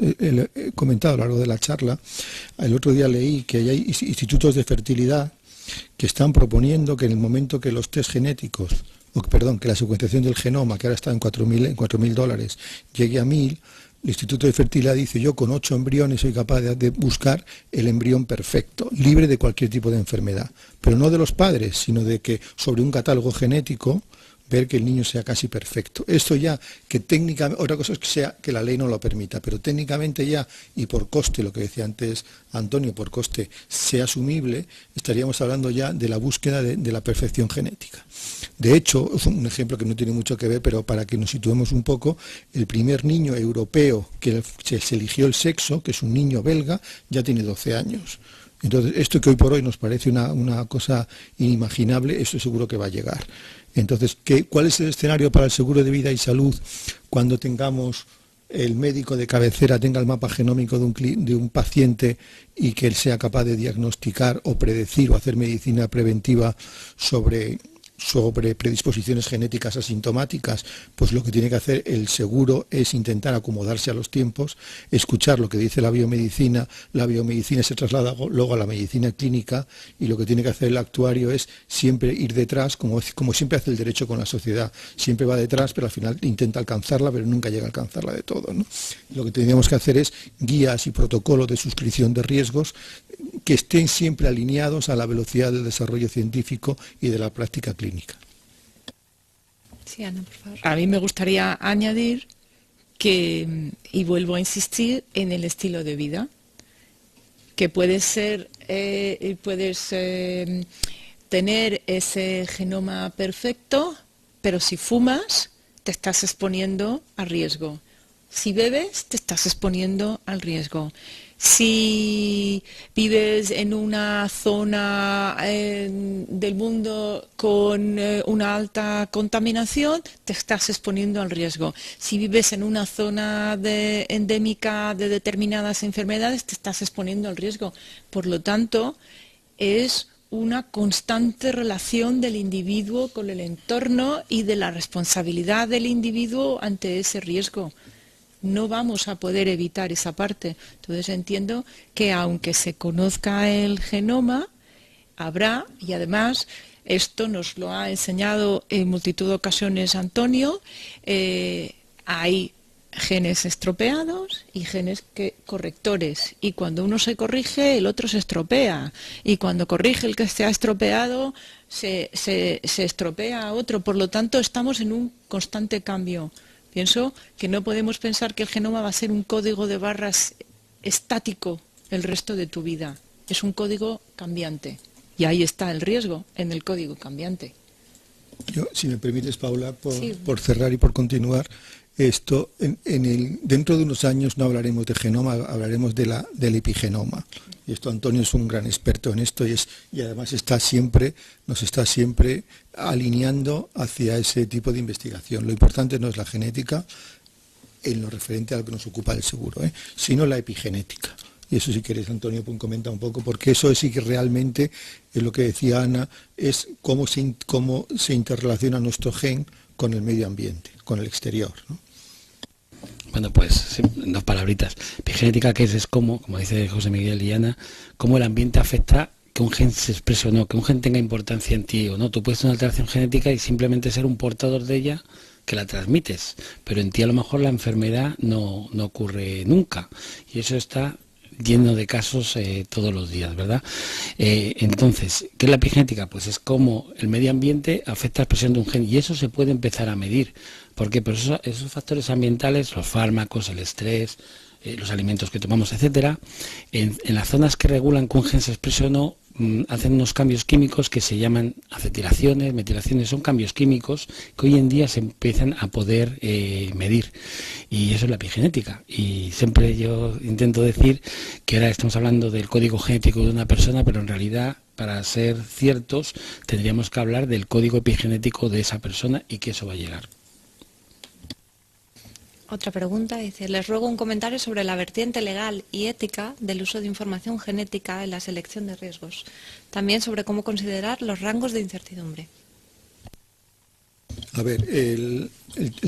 comentado a lo largo de la charla. El otro día leí que hay institutos de fertilidad que están proponiendo que en el momento que los test genéticos, que la secuenciación del genoma, que ahora está en $4.000, llegue a 1.000, el Instituto de Fertilidad dice: yo con 8 embriones soy capaz de buscar el embrión perfecto, libre de cualquier tipo de enfermedad, pero no de los padres, sino de que sobre un catálogo genético ver que el niño sea casi perfecto. Esto ya, que técnicamente, otra cosa es que la ley no lo permita, pero técnicamente ya, y por coste, lo que decía antes Antonio, por coste sea asumible, estaríamos hablando ya de la búsqueda de la perfección genética. De hecho, es un ejemplo que no tiene mucho que ver, pero para que nos situemos un poco, el primer niño europeo que se eligió el sexo, que es un niño belga, ya tiene 12 años. Entonces, esto que hoy por hoy nos parece una cosa inimaginable, eso seguro que va a llegar. Entonces, ¿cuál es el escenario para el seguro de vida y salud cuando tengamos el médico de cabecera, tenga el mapa genómico de un paciente y que él sea capaz de diagnosticar o predecir o hacer medicina preventiva sobre predisposiciones genéticas asintomáticas? Pues lo que tiene que hacer el seguro es intentar acomodarse a los tiempos, escuchar lo que dice la biomedicina se traslada luego a la medicina clínica, y lo que tiene que hacer el actuario es siempre ir detrás, como siempre hace el derecho con la sociedad, siempre va detrás, pero al final intenta alcanzarla, pero nunca llega a alcanzarla de todo, ¿no? Lo que tendríamos que hacer es guías y protocolos de suscripción de riesgos que estén siempre alineados a la velocidad del desarrollo científico y de la práctica clínica. Sí, Ana, por favor. A mí me gustaría añadir que, y vuelvo a insistir, en el estilo de vida, que puedes tener ese genoma perfecto, pero si fumas te estás exponiendo a riesgo. Si bebes te estás exponiendo al riesgo. Si vives en una zona del mundo con una alta contaminación, te estás exponiendo al riesgo. Si vives en una zona endémica de determinadas enfermedades, te estás exponiendo al riesgo. Por lo tanto, es una constante relación del individuo con el entorno y de la responsabilidad del individuo ante ese riesgo. No vamos a poder evitar esa parte. Entonces entiendo que aunque se conozca el genoma, habrá, y además esto nos lo ha enseñado en multitud de ocasiones Antonio, hay genes estropeados y genes correctores. Y cuando uno se corrige, el otro se estropea. Y cuando corrige el que se ha estropeado, se estropea a otro. Por lo tanto, estamos en un constante cambio. Pienso que no podemos pensar que el genoma va a ser un código de barras estático el resto de tu vida. Es un código cambiante. Y ahí está el riesgo, en el código cambiante. Yo, si me permites, Paula, Sí. por cerrar y por continuar, esto dentro de unos años no hablaremos de genoma, hablaremos del epigenoma. Y esto Antonio es un gran experto en esto y además nos está siempre alineando hacia ese tipo de investigación. Lo importante no es la genética en lo referente a lo que nos ocupa el seguro, sino la epigenética. Y eso, si quieres, Antonio, pues comenta un poco, porque eso sí que realmente es lo que decía Ana, es cómo se interrelaciona nuestro gen con el medio ambiente, con el exterior, ¿no? Bueno, pues sí, 2 palabritas. Epigenética, que es como dice José Miguel y Ana, cómo el ambiente afecta que un gen se exprese o no, que un gen tenga importancia en ti o no. Tú puedes tener una alteración genética y simplemente ser un portador de ella, que la transmites, pero en ti a lo mejor la enfermedad no ocurre nunca. Y eso está lleno de casos todos los días, ¿verdad? Entonces, ¿qué es la epigenética? Pues es cómo el medio ambiente afecta a la expresión de un gen, y eso se puede empezar a medir. ¿Por qué? Pues esos factores ambientales, los fármacos, el estrés, los alimentos que tomamos, etcétera, en las zonas que regulan que un gen se exprese o no, hacen unos cambios químicos que se llaman acetilaciones, metilaciones, son cambios químicos que hoy en día se empiezan a poder medir, y eso es la epigenética. Y siempre yo intento decir que ahora estamos hablando del código genético de una persona, pero en realidad, para ser ciertos, tendríamos que hablar del código epigenético de esa persona, y que eso va a llegar. Otra pregunta dice, les ruego un comentario sobre la vertiente legal y ética del uso de información genética en la selección de riesgos. También sobre cómo considerar los rangos de incertidumbre. A ver, el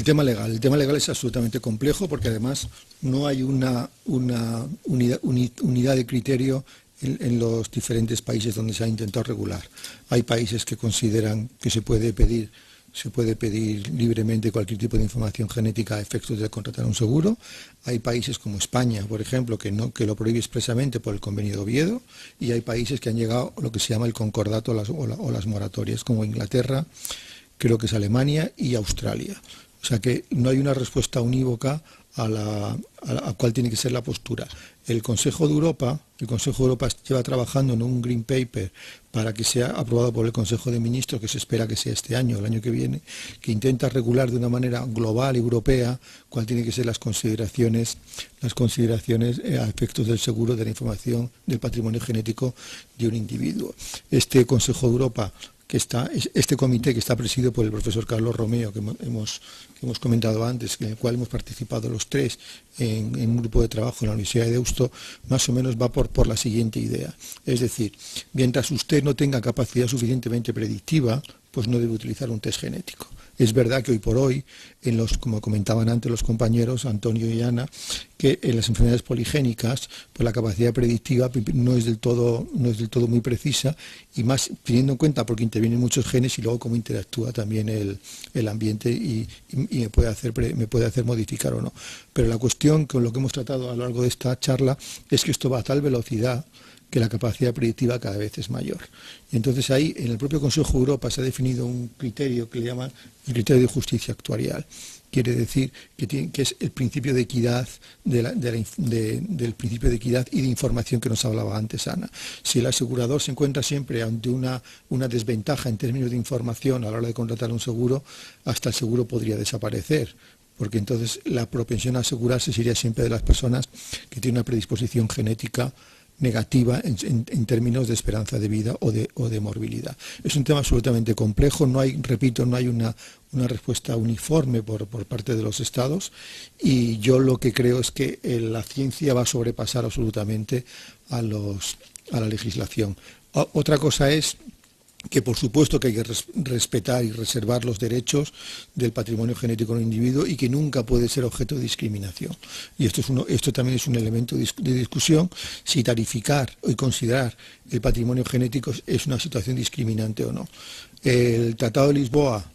tema legal. El tema legal es absolutamente complejo porque además no hay una unidad de criterio en los diferentes países donde se ha intentado regular. Hay países que consideran que se puede pedir libremente cualquier tipo de información genética a efectos de contratar un seguro. Hay países como España, por ejemplo, que lo prohíbe expresamente por el Convenio de Oviedo, y hay países que han llegado a lo que se llama el concordato o las moratorias, como Inglaterra, creo que es Alemania y Australia. O sea que no hay una respuesta unívoca a cuál tiene que ser la postura. El Consejo de Europa lleva trabajando en un Green Paper para que sea aprobado por el Consejo de Ministros, que se espera que sea este año o el año que viene, que intenta regular de una manera global europea cuál tiene que ser las consideraciones a efectos del seguro de la información del patrimonio genético de un individuo. Este Consejo de Europa, este comité, que está presidido por el profesor Carlos Romeo, que hemos comentado antes, en el cual hemos participado los tres en un grupo de trabajo en la Universidad de Deusto, más o menos va por la siguiente idea. Es decir, mientras usted no tenga capacidad suficientemente predictiva, pues no debe utilizar un test genético. Es verdad que hoy por hoy, como comentaban antes los compañeros Antonio y Ana, que en las enfermedades poligénicas, pues la capacidad predictiva no es del todo muy precisa, y más teniendo en cuenta porque intervienen muchos genes y luego cómo interactúa también el ambiente y me puede hacer modificar o no. Pero la cuestión con lo que hemos tratado a lo largo de esta charla es que esto va a tal velocidad que la capacidad predictiva cada vez es mayor. Y entonces ahí, en el propio Consejo de Europa, se ha definido un criterio que le llaman el criterio de justicia actuarial. Quiere decir que es el principio de equidad del principio de equidad y de información que nos hablaba antes Ana. Si el asegurador se encuentra siempre ante una desventaja en términos de información a la hora de contratar un seguro, hasta el seguro podría desaparecer, porque entonces la propensión a asegurarse sería siempre de las personas que tienen una predisposición genética negativa en términos de esperanza de vida o de morbilidad. Es un tema absolutamente complejo, no hay una respuesta uniforme por parte de los estados, y yo lo que creo es que la ciencia va a sobrepasar absolutamente a la legislación. Otra cosa es que por supuesto que hay que respetar y reservar los derechos del patrimonio genético del individuo y que nunca puede ser objeto de discriminación. Y esto también es un elemento de discusión, si tarificar y considerar el patrimonio genético es una situación discriminante o no. El Tratado de Lisboa,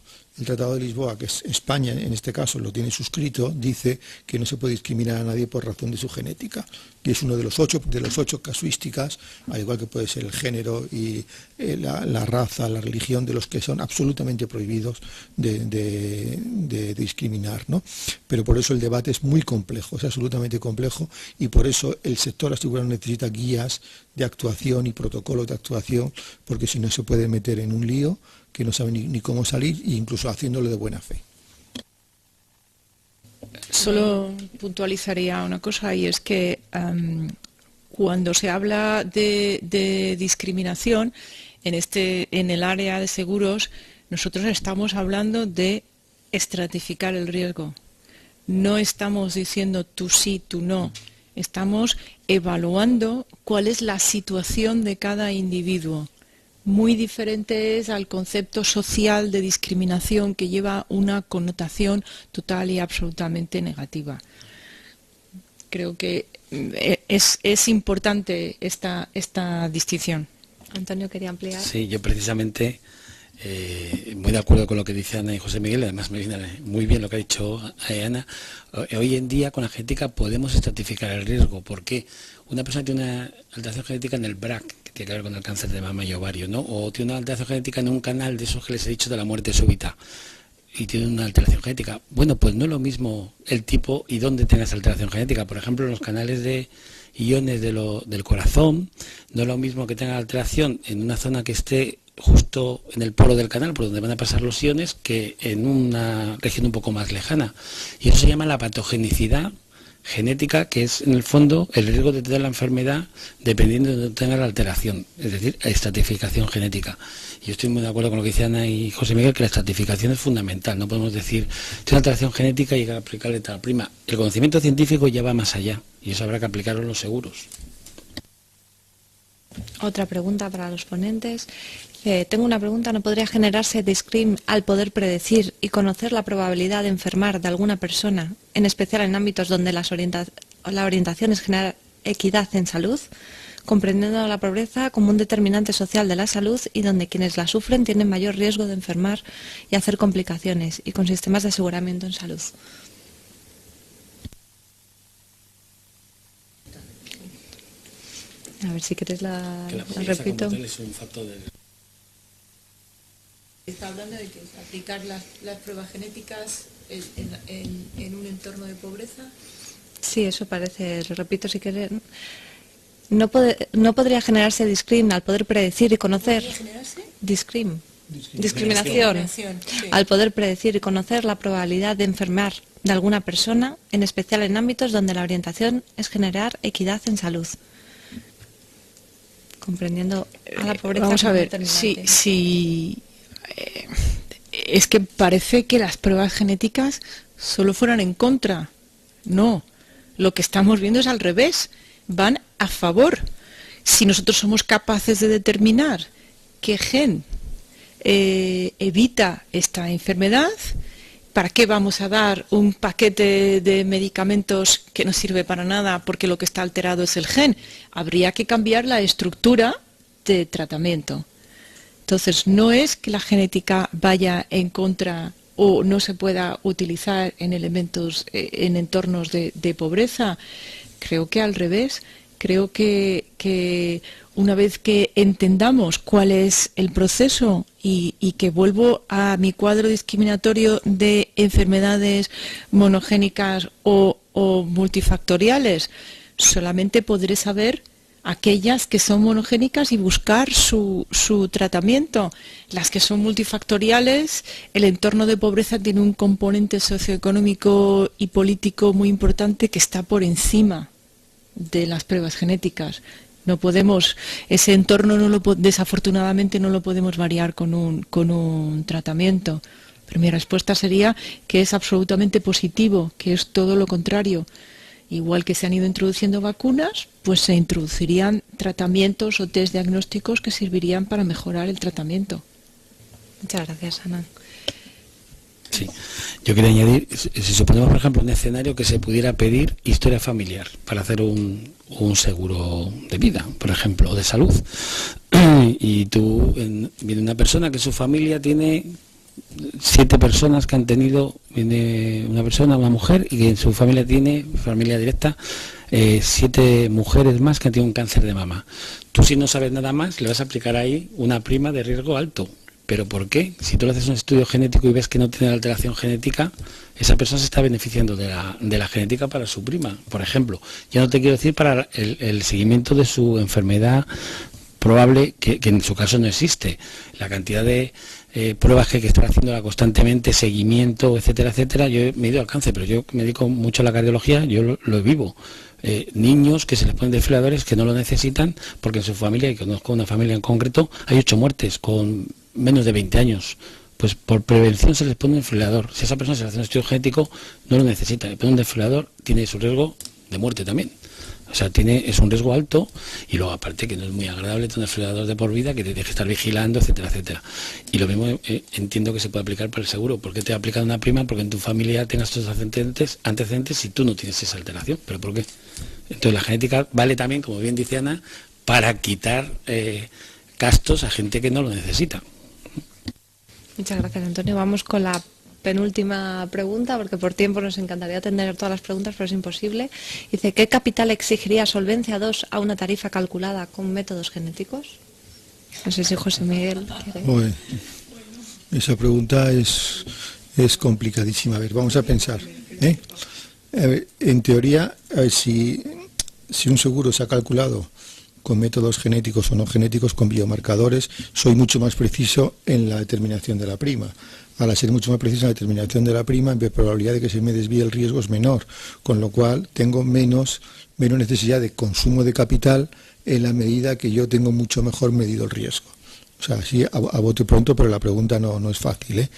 que es España en este caso lo tiene suscrito, dice que no se puede discriminar a nadie por razón de su genética. Y es uno de los ocho casuísticas, al igual que puede ser el género y la raza, la religión, de los que son absolutamente prohibidos de discriminar, ¿no? Pero por eso el debate es muy complejo, es absolutamente complejo, y por eso el sector asegurador necesita guías de actuación y protocolos de actuación, porque si no se puede meter en un lío que no sabe ni cómo salir, e incluso haciéndolo de buena fe. Solo puntualizaría una cosa, y es que cuando se habla de discriminación en el área de seguros, nosotros estamos hablando de estratificar el riesgo. No estamos diciendo tú sí, tú no. Estamos evaluando cuál es la situación de cada individuo. Muy diferente es al concepto social de discriminación, que lleva una connotación total y absolutamente negativa. Creo que es importante esta distinción. Antonio quería ampliar. Sí, yo precisamente Muy de acuerdo con lo que dice Ana y José Miguel, además me viene muy bien lo que ha dicho Ana. Hoy en día con la genética podemos estratificar el riesgo, porque una persona tiene una alteración genética en el BRCA, que tiene que ver con el cáncer de mama y ovario, ¿no? O tiene una alteración genética en un canal de esos que les he dicho de la muerte súbita, y tiene una alteración genética. Bueno, pues no es lo mismo el tipo y dónde tenga esa alteración genética. Por ejemplo, los canales de iones del corazón, no es lo mismo que tenga alteración en una zona que esté justo en el polo del canal, por donde van a pasar los iones, que en una región un poco más lejana. Y eso se llama la patogenicidad genética, que es en el fondo el riesgo de tener la enfermedad dependiendo de donde tenga la alteración, es decir, estratificación genética. Y yo estoy muy de acuerdo con lo que dice Ana y José Miguel, que la estratificación es fundamental. No podemos decir, tiene una alteración genética y hay que aplicarle tal prima. El conocimiento científico ya va más allá, y eso habrá que aplicarlo en los seguros. Otra pregunta para los ponentes. Tengo una pregunta. ¿No podría generarse discrimen al poder predecir y conocer la probabilidad de enfermar de alguna persona, en especial en ámbitos donde la orientación es generar equidad en salud, comprendiendo la pobreza como un determinante social de la salud y donde quienes la sufren tienen mayor riesgo de enfermar y hacer complicaciones, y con sistemas de aseguramiento en salud? A ver si quieres la repito. Es un factor de... Está hablando de que aplicar las pruebas genéticas en un entorno de pobreza. Sí, eso parece. Lo repito si quieres. No podría generarse discrimen al poder predecir y conocer. ¿Podría generarse? Discriminación. Sí. Al poder predecir y conocer la probabilidad de enfermar de alguna persona, en especial en ámbitos donde la orientación es generar equidad en salud. Comprendiendo a la pobreza. Vamos a como ver, determinante. sí. Es que parece que las pruebas genéticas solo fueran en contra. No, lo que estamos viendo es al revés, van a favor. Si nosotros somos capaces de determinar qué gen evita esta enfermedad, ¿para qué vamos a dar un paquete de medicamentos que no sirve para nada porque lo que está alterado es el gen? Habría que cambiar la estructura de tratamiento. Entonces, no es que la genética vaya en contra o no se pueda utilizar en en entornos de pobreza. Creo que al revés. Creo que una vez que entendamos cuál es el proceso y que vuelvo a mi cuadro discriminatorio de enfermedades monogénicas o multifactoriales, solamente podré saber aquellas que son monogénicas y buscar su tratamiento. Las que son multifactoriales, el entorno de pobreza tiene un componente socioeconómico y político muy importante que está por encima de las pruebas genéticas. No podemos, ese entorno desafortunadamente no lo podemos variar con un tratamiento. Pero mi respuesta sería que es absolutamente positivo, que es todo lo contrario. Igual que se han ido introduciendo vacunas, pues se introducirían tratamientos o test diagnósticos que servirían para mejorar el tratamiento. Muchas gracias, Ana. Sí, yo quería añadir, si suponemos por ejemplo un escenario que se pudiera pedir historia familiar para hacer un seguro de vida, por ejemplo, o de salud, y viene una persona que su familia tiene 7 personas que han tenido, viene una persona, una mujer, y que en su familia tiene, familia directa, 7 mujeres más que han tenido un cáncer de mama. Tú, si no sabes nada más, le vas a aplicar ahí una prima de riesgo alto. ¿Pero por qué? Si tú le haces un estudio genético y ves que no tiene alteración genética, esa persona se está beneficiando de la genética para su prima, por ejemplo. Ya no te quiero decir para el seguimiento de su enfermedad probable, que en su caso no existe. La cantidad de pruebas que hay que estar haciéndola constantemente, seguimiento, etcétera, etcétera. Yo me he ido al cáncer, pero yo me dedico mucho a la cardiología, yo lo vivo. Niños que se les ponen desfibriladores que no lo necesitan porque en su familia, y conozco una familia en concreto, hay 8 muertes con menos de 20 años. Pues por prevención se les pone un desfibrilador. Si a esa persona se le hace un estudio genético, no lo necesita. Le pone un desfibrilador, tiene su riesgo de muerte también. O sea, es un riesgo alto, y luego aparte que no es muy agradable tener un desfibrilador de por vida, que te tienes que estar vigilando, etcétera, etcétera. Y lo mismo entiendo que se puede aplicar para el seguro. ¿Por qué te ha aplicado una prima? Porque en tu familia tengas estos antecedentes si tú no tienes esa alteración. ¿Pero por qué? Entonces la genética vale también, como bien dice Ana, para quitar gastos a gente que no lo necesita. Muchas gracias, Antonio. Vamos con la penúltima pregunta, porque por tiempo nos encantaría atender todas las preguntas, pero es imposible. Dice, ¿qué capital exigiría Solvencia II a una tarifa calculada con métodos genéticos? No sé si José Miguel quiere... Bueno, esa pregunta es complicadísima. A ver, vamos a pensar. A ver, en teoría, a ver, si un seguro se ha calculado con métodos genéticos o no genéticos, con biomarcadores, soy mucho más preciso en la determinación de la prima. Al ser mucho más preciso en la determinación de la prima, mi probabilidad de que se me desvíe el riesgo es menor, con lo cual tengo menos necesidad de consumo de capital en la medida que yo tengo mucho mejor medido el riesgo. O sea, así a bote pronto, pero la pregunta no es fácil, ¿eh?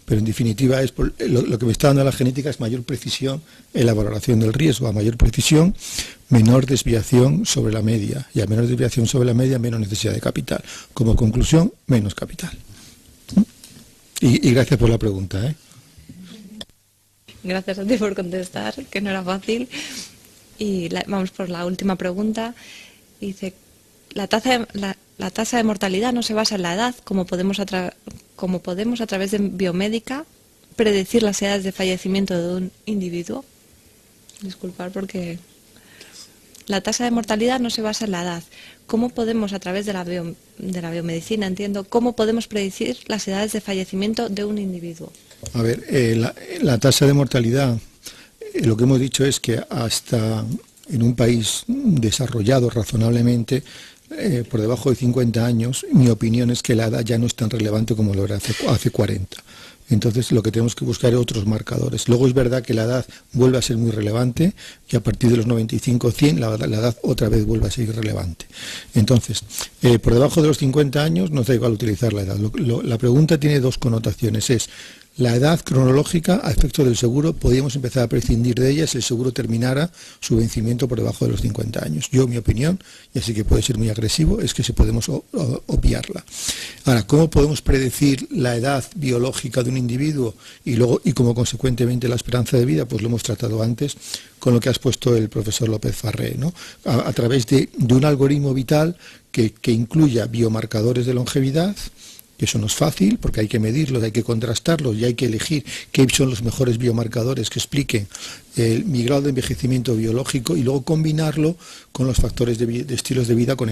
Pero en definitiva lo que me está dando la genética es mayor precisión en la valoración del riesgo. A mayor precisión, menor desviación sobre la media. Y a menor desviación sobre la media, menos necesidad de capital. Como conclusión, menos capital. Y gracias por la pregunta, ¿eh? Gracias a ti por contestar, que no era fácil. Y vamos por la última pregunta. Dice, la tasa de mortalidad no se basa en la edad, como podemos a través de biomédica predecir las edades de fallecimiento de un individuo. Disculpad porque la tasa de mortalidad no se basa en la edad. ¿Cómo podemos a través de la biomedicina, cómo podemos predecir las edades de fallecimiento de un individuo? A ver, la tasa de mortalidad, lo que hemos dicho es que hasta en un país desarrollado razonablemente, por debajo de 50 años, mi opinión es que la edad ya no es tan relevante como lo era hace 40. Entonces lo que tenemos que buscar es otros marcadores. Luego es verdad que la edad vuelve a ser muy relevante y a partir de los 95 o 100 la edad otra vez vuelve a ser irrelevante. Entonces, por debajo de los 50 años no da igual utilizar la edad. La pregunta tiene dos connotaciones. Es la edad cronológica a efecto del seguro, podríamos empezar a prescindir de ella si el seguro terminara su vencimiento por debajo de los 50 años. Yo, mi opinión, y así que puede ser muy agresivo, es que podemos obviarla. Ahora, ¿cómo podemos predecir la edad biológica de un individuo y como consecuentemente la esperanza de vida? Pues lo hemos tratado antes con lo que ha expuesto el profesor López Farré, ¿no? A través de un algoritmo vital que incluya biomarcadores de longevidad. Que eso no es fácil porque hay que medirlos, hay que contrastarlos y hay que elegir qué son los mejores biomarcadores que expliquen mi grado de envejecimiento biológico y luego combinarlo con los factores de estilos de vida con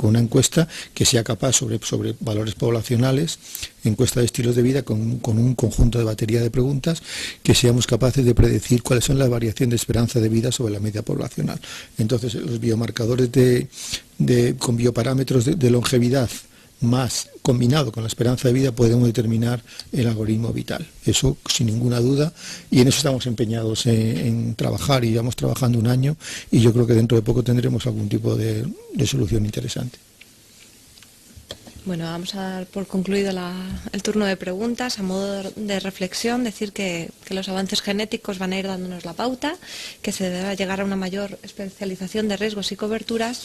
una encuesta que sea capaz sobre valores poblacionales, encuesta de estilos de vida con un conjunto de batería de preguntas que seamos capaces de predecir cuáles son las variaciones de esperanza de vida sobre la media poblacional. Entonces los biomarcadores con bioparámetros de longevidad más combinado con la esperanza de vida podemos determinar el algoritmo vital. Eso sin ninguna duda, y en eso estamos empeñados en trabajar y llevamos trabajando un año y yo creo que dentro de poco tendremos algún tipo de solución interesante. Bueno, vamos a dar por concluido el turno de preguntas. A modo de reflexión, decir que los avances genéticos van a ir dándonos la pauta, que se deberá llegar a una mayor especialización de riesgos y coberturas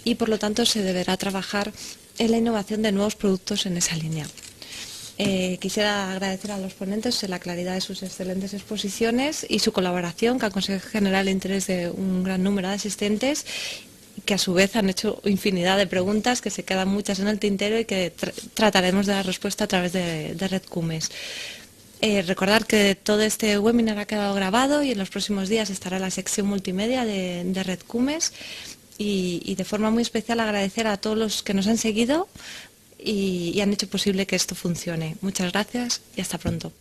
y, por lo tanto, se deberá trabajar en la innovación de nuevos productos en esa línea. Quisiera agradecer a los ponentes la claridad de sus excelentes exposiciones y su colaboración, que ha conseguido generar el interés de un gran número de asistentes, que a su vez han hecho infinidad de preguntas, que se quedan muchas en el tintero y que trataremos de dar respuesta a través de Red Cumes. Recordar que todo este webinar ha quedado grabado y en los próximos días estará la sección multimedia de Red Cumes y de forma muy especial agradecer a todos los que nos han seguido y han hecho posible que esto funcione. Muchas gracias y hasta pronto.